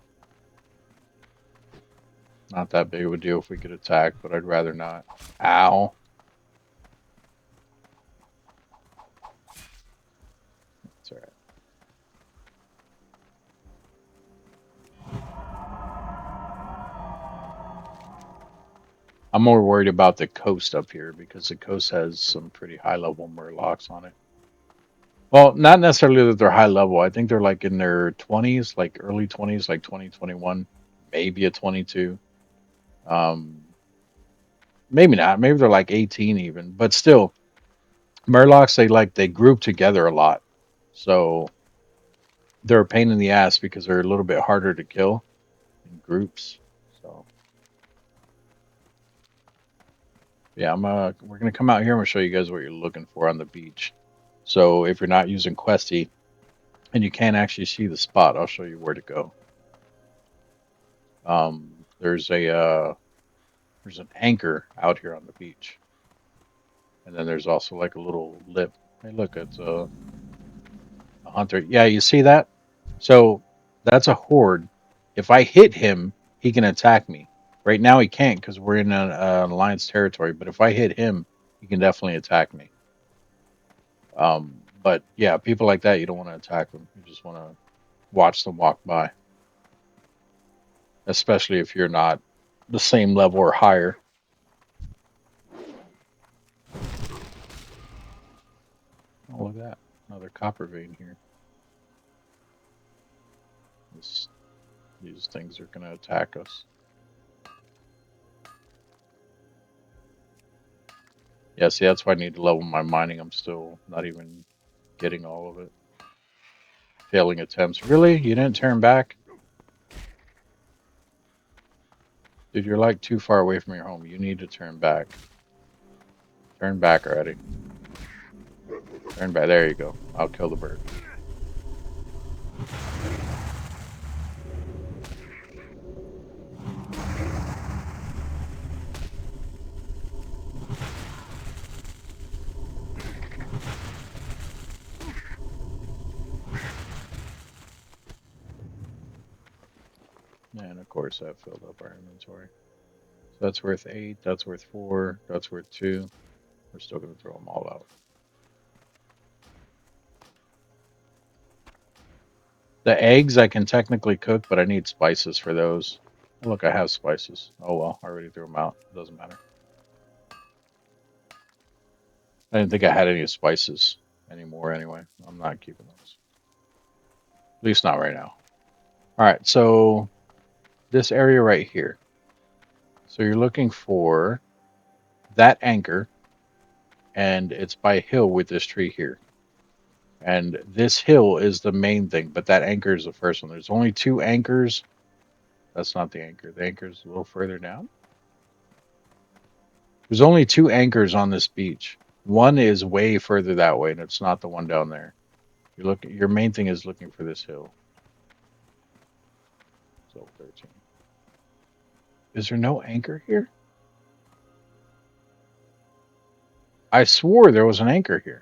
Not that big of a deal if we could attack, but I'd rather not. Ow. That's alright. I'm more worried about the coast up here because the coast has some pretty high level murlocs on it. Well, not necessarily that they're high level. I think they're like in their 20s, like early 20s, like 2021, maybe a 22. Um, Maybe not. Maybe they're like 18 even. But still, Murlocs they group together a lot. So they're a pain in the ass because they're a little bit harder to kill in groups. So yeah, we're gonna come out here. I'm gonna show you guys what you're looking for on the beach. So if you're not using Questy and you can't actually see the spot, I'll show you where to go. There's there's an anchor out here on the beach, and then there's also like a little lip. Hey, look, it's a hunter. Yeah, you see that? So that's a horde. If I hit him, he can attack me. Right now he can't because we're in an alliance territory. But if I hit him, he can definitely attack me. But yeah, people like that, you don't want to attack them. You just want to watch them walk by, especially if you're not the same level or higher. Oh, look at that. Another copper vein here. This, these things are going to attack us. Yeah, see, that's why I need to level my mining. I'm still not even getting all of it. Failing attempts. Really? You didn't turn back? Dude, you're like too far away from your home. You need to turn back. Turn back already. Turn back. There you go. I'll kill the bird. And of course, that filled up our inventory. So that's worth 8. That's worth 4. That's worth 2. We're still going to throw them all out. The eggs I can technically cook, but I need spices for those. Oh, look, I have spices. Oh well, I already threw them out. It doesn't matter. I didn't think I had any spices anymore anyway. I'm not keeping those. At least not right now. All right, so this area right here. So you're looking for that anchor, and it's by a hill with this tree here. And this hill is the main thing, but that anchor is the first one. There's only 2 anchors. That's not the anchor. The anchor's a little further down. There's only 2 anchors on this beach. One is way further that way, and it's not the one down there. Your main thing is looking for this hill. So 13. Is there no anchor here? I swore there was an anchor here.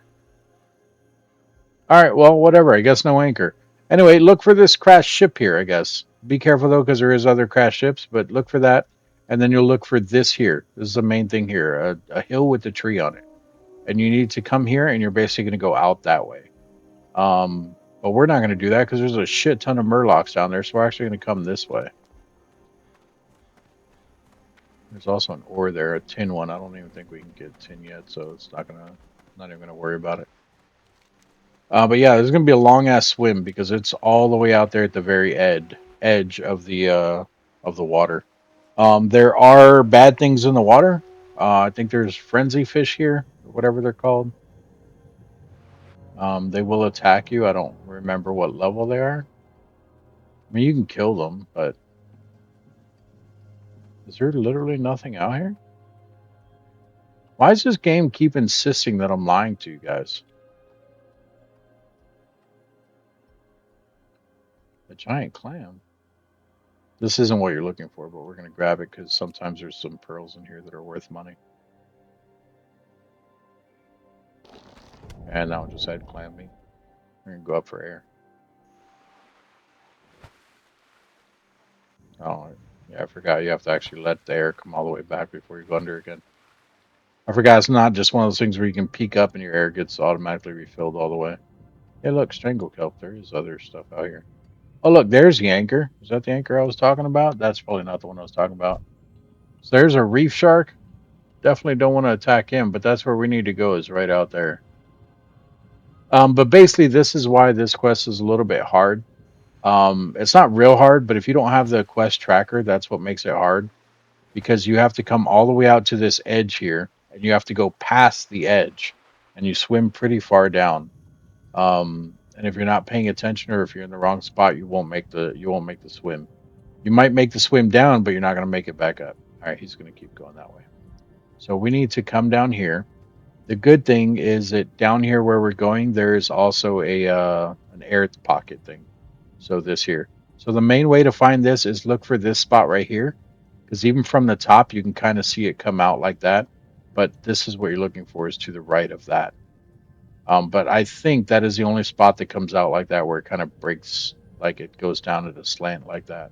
All right, well, whatever. I guess no anchor. Anyway, look for this crashed ship here, I guess. Be careful, though, because there is other crashed ships, but look for that. And then you'll look for this here. This is the main thing here, a hill with a tree on it. And you need to come here, and you're basically going to go out that way. But we're not going to do that because there's a shit ton of murlocs down there, so we're actually going to come this way. There's also an ore there, a tin one. I don't even think we can get tin yet, so it's not even gonna worry about it. But yeah, there's gonna be a long ass swim because it's all the way out there at the very edge of the water. There are bad things in the water. I think there's frenzy fish here, or whatever they're called. They will attack you. I don't remember what level they are. I mean, you can kill them, but is there literally nothing out here? Why does this game keep insisting that I'm lying to you guys? A giant clam. This isn't what you're looking for, but we're going to grab it because sometimes there's some pearls in here that are worth money. And that one just had clam meat. We're going to go up for air. Oh, yeah, I forgot you have to actually let the air come all the way back before you go under again. I forgot it's not just one of those things where you can peek up and your air gets automatically refilled all the way. Hey, look, strangle kelp. There is other stuff out here. Oh, look, there's the anchor. Is that the anchor I was talking about? That's probably not the one I was talking about. So there's a reef shark. Definitely don't want to attack him, but that's where we need to go, is right out there. But basically, this is why this quest is a little bit hard. It's not real hard, but if you don't have the quest tracker, that's what makes it hard. because you have to come all the way out to this edge here, and you have to go past the edge, and you swim pretty far down. And if you're not paying attention, or if you're in the wrong spot, you won't make the swim. You might make the swim down, but you're not going to make it back up. All right, he's going to keep going that way. So we need to come down here. The good thing is that down here where we're going, there is also a an air pocket thing. So this here. So the main way to find this is look for this spot right here, because even from the top you can kind of see it come out like that. But this is what you're looking for, is to the right of that. But I think that is the only spot that comes out like that, where it kind of breaks, like it goes down at a slant like that.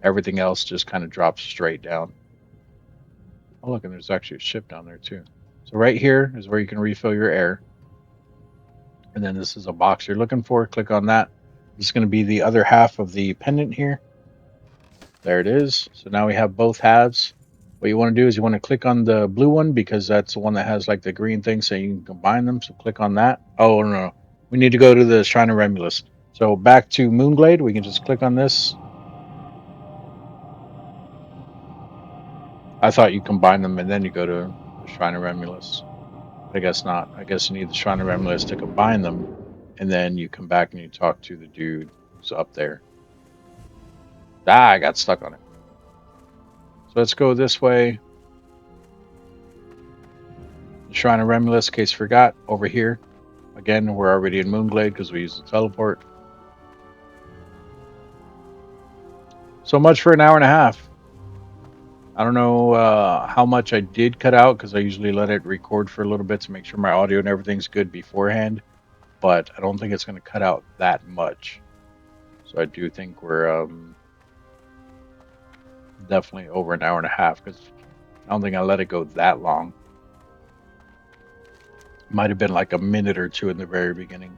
Everything else just kind of drops straight down. Oh, look, and there's actually a ship down there too. So right here is where you can refill your air. And then this is a box you're looking for. Click on that. This is going to be the other half of the pendant here. There it is. So now we have both halves. What you want to do is you want to click on the blue one, because that's the one that has like the green thing, so you can combine them. So click on that. Oh, no. We need to go to the Shrine of Remulus. So back to Moonglade, we can just click on this. I thought you combine them and then you go to the Shrine of Remulus. I guess not. I guess you need the Shrine of Remulus to combine them, and then you come back and you talk to the dude who's up there. Ah, I got stuck on it. So let's go this way. The Shrine of Remulus, in case you forgot, over here. Again, we're already in Moonglade because we used the teleport. So much for an hour and a half. I don't know how much I did cut out, because I usually let it record for a little bit to make sure my audio and everything's good beforehand. But I don't think it's going to cut out that much. So I do think we're definitely over an hour and a half, because I don't think I let it go that long. Might have been like a minute or two in the very beginning.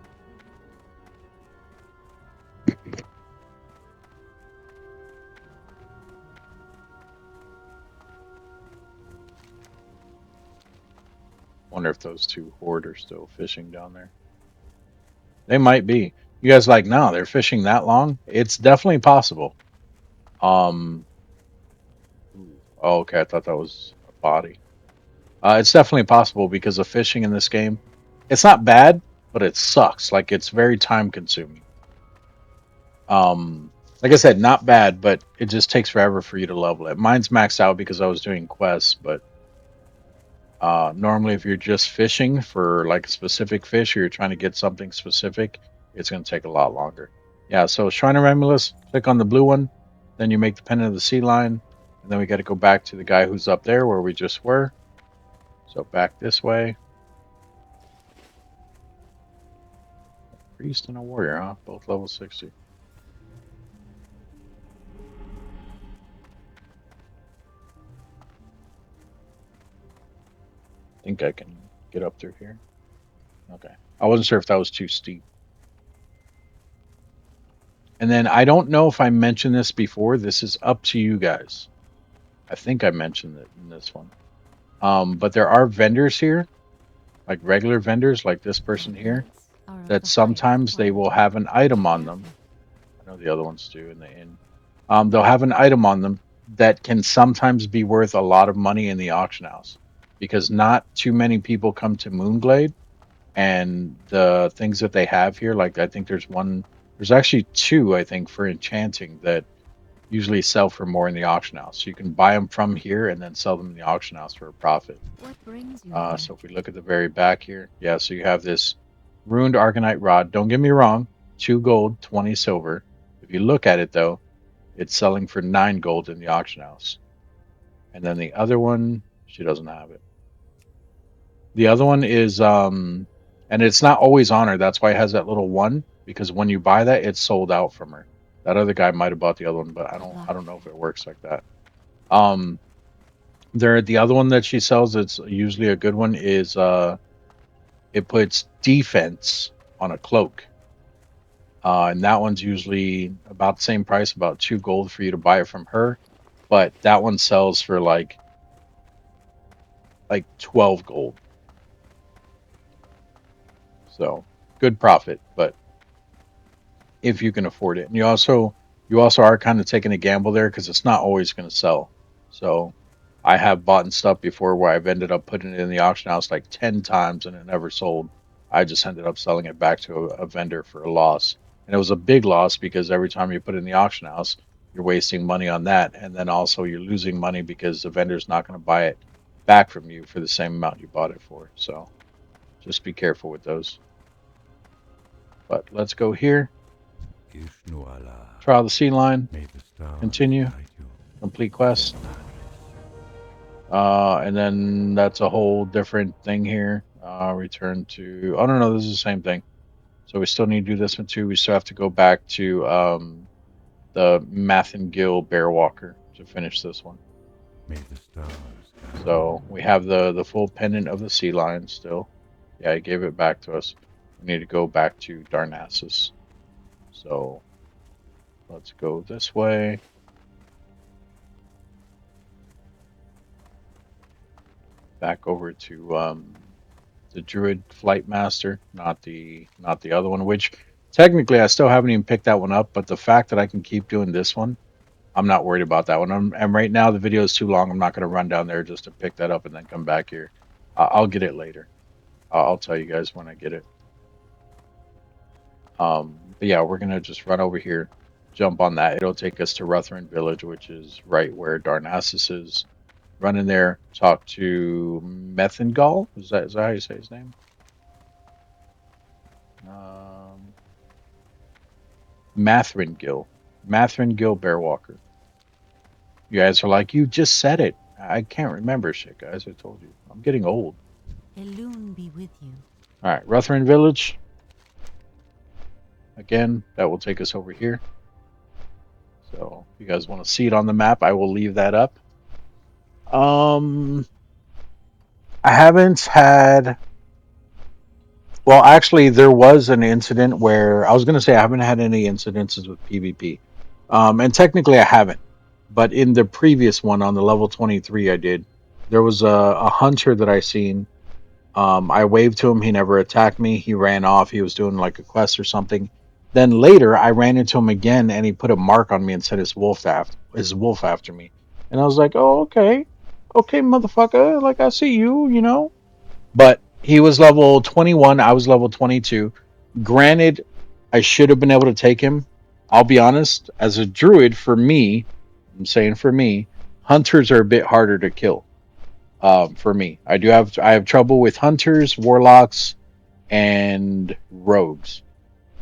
Wonder if those two horde are still fishing down there. They might be. You guys like, no, they're fishing that long? It's definitely possible. Oh, okay, I thought that was a body. It's definitely possible, because the fishing in this game, it's not bad, but it sucks. Like, it's very time consuming. Like I said, not bad, but it just takes forever for you to level it. Mine's maxed out because I was doing quests, but normally if you're just fishing for like a specific fish, or you're trying to get something specific, it's going to take a lot longer. Yeah, so Shrine of Remulus, click on the blue one, then you make the Pendant of the Sea Lion, and then we got to go back to the guy who's up there where we just were. So back this way. Priest and a warrior, huh? Both level 60. I think I can get up through here. Okay. I wasn't sure if that was too steep. And then I don't know if I mentioned this before. This is up to you guys. I think I mentioned it in this one. But there are vendors here, like regular vendors, like this person here, that sometimes they will have an item on them. I know the other ones do in the inn. They'll have an item on them that can sometimes be worth a lot of money in the auction house, because not too many people come to Moonglade, and the things that they have here, like I think there's actually two, I think, for enchanting that usually sell for more in the auction house. So you can buy them from here and then sell them in the auction house for a profit. What brings you So if we look at the very back here, yeah, so you have this ruined Arcanite rod. Don't get me wrong, 2 gold, 20 silver. If you look at it though, it's selling for 9 gold in the auction house. And then the other one, she doesn't have it. The other one is and it's not always on her. That's why it has that little 1, because when you buy that, it's sold out from her. That other guy might have bought the other one, but I don't know if it works like that. The other one that she sells, it's usually a good one, is it puts defense on a cloak. And that one's usually about the same price, about 2 gold for you to buy it from her. But that one sells for like 12 gold. So good profit, but if you can afford it. And you also are kind of taking a gamble there, because it's not always going to sell. So I have bought stuff before where I've ended up putting it in the auction house like 10 times and it never sold. I just ended up selling it back to a vendor for a loss. And it was a big loss because every time you put it in the auction house, you're wasting money on that. And then also you're losing money because the vendor's not going to buy it back from you for the same amount you bought it for. So just be careful with those. But let's go here. Trial the sea line. Continue. Complete quest. And then that's a whole different thing here. Return to, oh no, this is the same thing. So we still need to do this one too. We still have to go back to the Mathengil Bear Walker to finish this one. So we have the full pendant of the sea lion still. Yeah, he gave it back to us. We need to go back to Darnassus. So let's go this way. Back over to the Druid Flight Master, not the other one, which technically I still haven't even picked that one up, but the fact that I can keep doing this one, I'm not worried about that one. And right now the video is too long. I'm not going to run down there just to pick that up and then come back here. I'll get it later. I'll tell you guys when I get it. But yeah, we're going to just run over here, jump on that. It'll take us to Ruthven Village, which is right where Darnassus is. Run in there, talk to Methengol. Is that how you say his name? Mathengil Bearwalker. You guys are like, you just said it. I can't remember shit, guys. I told you. I'm getting old. Elune be with you. Alright, Ruthven Village. Again, that will take us over here. So if you guys want to see it on the map, I will leave that up. I haven't had. Well, actually, there was an incident where I was going to say I haven't had any incidences with PvP, and technically I haven't. But in the previous one on the level 23, I did. There was a hunter that I seen. I waved to him. He never attacked me. He ran off. He was doing like a quest or something. Then later, I ran into him again, and he put a mark on me and said his wolf after me. And I was like, "Oh, okay, motherfucker. Like I see you, you know." But he was level 21. I was level 22. Granted, I should have been able to take him. I'll be honest. As a druid, for me, I'm saying for me, hunters are a bit harder to kill. For me, I have trouble with hunters, warlocks, and rogues.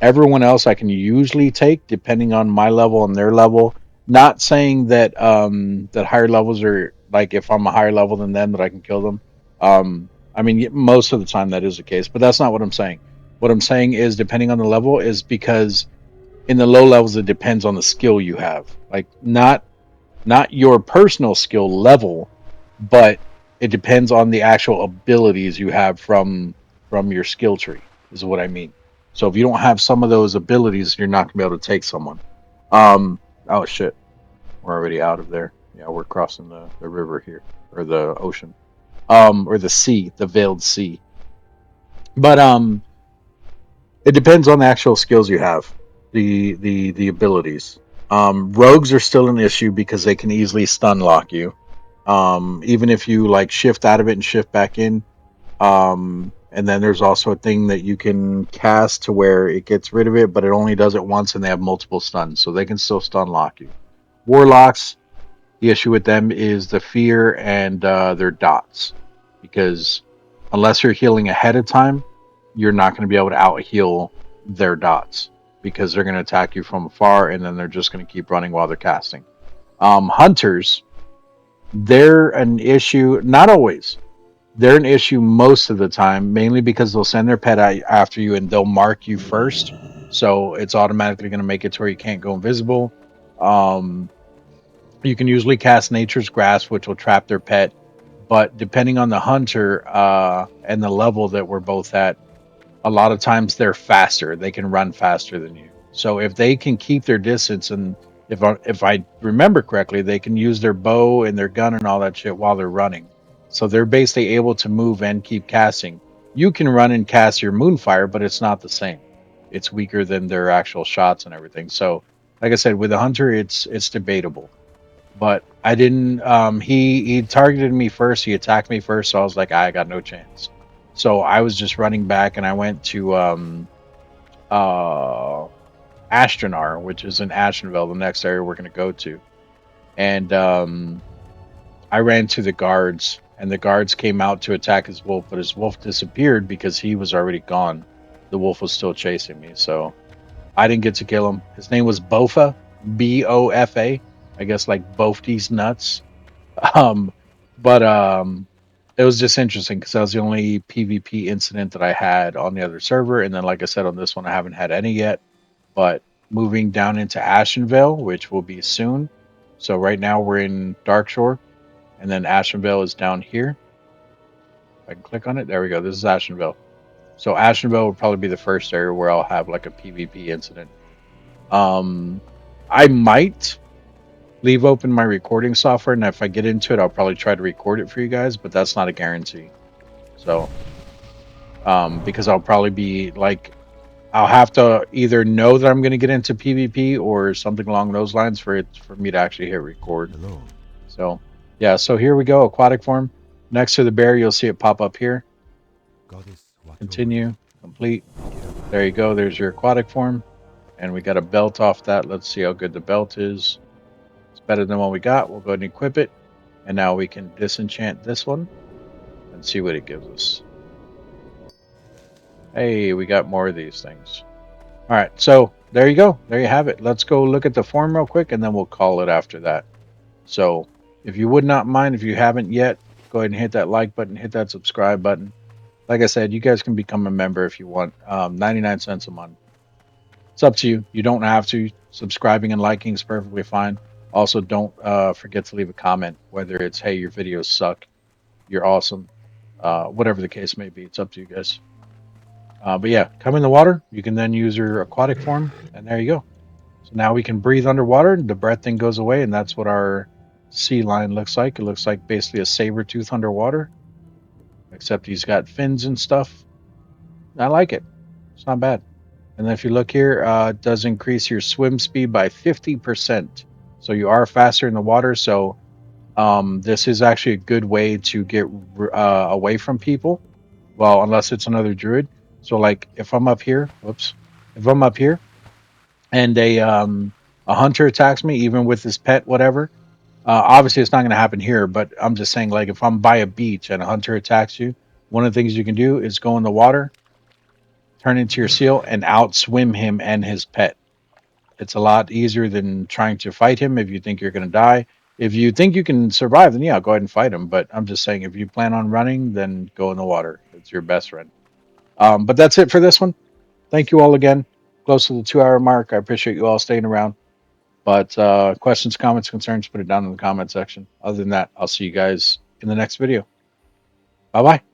Everyone else I can usually take depending on my level and their level. Not saying that that higher levels are like if I'm a higher level than them that I can kill them. I mean most of the time that is the case, but that's not what I'm saying. What I'm saying is depending on the level is because in the low levels it depends on the skill you have. Like not your personal skill level, but it depends on the actual abilities you have from your skill tree is what I mean. So if you don't have some of those abilities, you're not gonna be able to take someone. Oh shit, we're already out of there. Yeah, we're crossing the river here or the ocean, or the sea, the veiled sea. But it depends on the actual skills you have, the abilities. Rogues are still an issue because they can easily stun lock you. Even if you like shift out of it and shift back in. And then there's also a thing that you can cast to where it gets rid of it, but it only does it once and they have multiple stuns, so they can still stun lock you. Warlocks, the issue with them is the fear and their dots, because unless you're healing ahead of time, you're not going to be able to out heal their dots because they're going to attack you from afar and then they're just going to keep running while they're casting. Hunters, they're an issue, not always. They're an issue most of the time, mainly because they'll send their pet after you and they'll mark you first. So it's automatically going to make it to where you can't go invisible. You can usually cast Nature's Grasp, which will trap their pet. But depending on the hunter and the level that we're both at, a lot of times they're faster. They can run faster than you. So if they can keep their distance, and if I remember correctly, they can use their bow and their gun and all that shit while they're running. So they're basically able to move and keep casting. You can run and cast your Moonfire, but it's not the same. It's weaker than their actual shots and everything. So, like I said, with a hunter, it's debatable. but I didn't. He targeted me first. He attacked me first, so I was like, I got no chance. So I was just running back, and I went to uh Astronar, which is in Ashtonville, the next area we're going to go to, and I ran to the guards, and the guards came out to attack his wolf, but his wolf disappeared because he was already gone. The wolf was still chasing me, so I didn't get to kill him. His name was Bofa, Bofa. I guess like Bofty's nuts. Um, but it was just interesting because that was the only PvP incident that I had on the other server, and then like I said on this one, I haven't had any yet. But moving down into Ashenvale, which will be soon. So right now we're in Darkshore, and then Ashenvale is down here. I can click on it. There we go. This is Ashenvale. So Ashenvale will probably be the first area where I'll have like a PvP incident. Um, I might leave open my recording software, and if I get into it, I'll probably try to record it for you guys, but that's not a guarantee. So, because I'll probably be like, I'll have to either know that I'm going to get into PvP or something along those lines for me to actually hit record. Hello. So, yeah. So here we go. Aquatic form next to the bear. You'll see it pop up here. Goddess, what Continue. Complete. There you go. There's your aquatic form, and we got a belt off that. Let's see how good the belt is. It's better than what we got. We'll go ahead and equip it. And now we can disenchant this one and see what it gives us. Hey, we got more of these things. All right, so there you go. There you have it. Let's go look at the form real quick, and then we'll call it after that. So if you would not mind, if you haven't yet, go ahead and hit that like button, hit that subscribe button. Like I said, you guys can become a member if you want. 99 cents a month. It's up to you. You don't have to. Subscribing and liking is perfectly fine. Also, don't forget to leave a comment, whether it's, hey, your videos suck, you're awesome, whatever the case may be. It's up to you guys. But yeah, come in the water. You can then use your aquatic form, and there you go. So now we can breathe underwater. The breath thing goes away, and that's what our sea lion looks like. It looks like basically a saber tooth underwater, except he's got fins and stuff. I like it. It's not bad. And then if you look here, it does increase your swim speed by 50%. So you are faster in the water. So this is actually a good way to get away from people. Well, unless it's another druid. So like if I'm up here, whoops, if I'm up here and a hunter attacks me, even with his pet, whatever. Obviously, it's not going to happen here, but I'm just saying, like, if I'm by a beach and a hunter attacks you, one of the things you can do is go in the water, turn into your seal, and outswim him and his pet. It's a lot easier than trying to fight him if you think you're going to die. If you think you can survive, then yeah, go ahead and fight him. But I'm just saying, if you plan on running, then go in the water. It's your best friend. But that's it for this one. Thank you all again. Close to the 2 hour mark. I appreciate you all staying around. But questions, comments, concerns, put it down in the comment section. Other than that, I'll see you guys in the next video. Bye bye.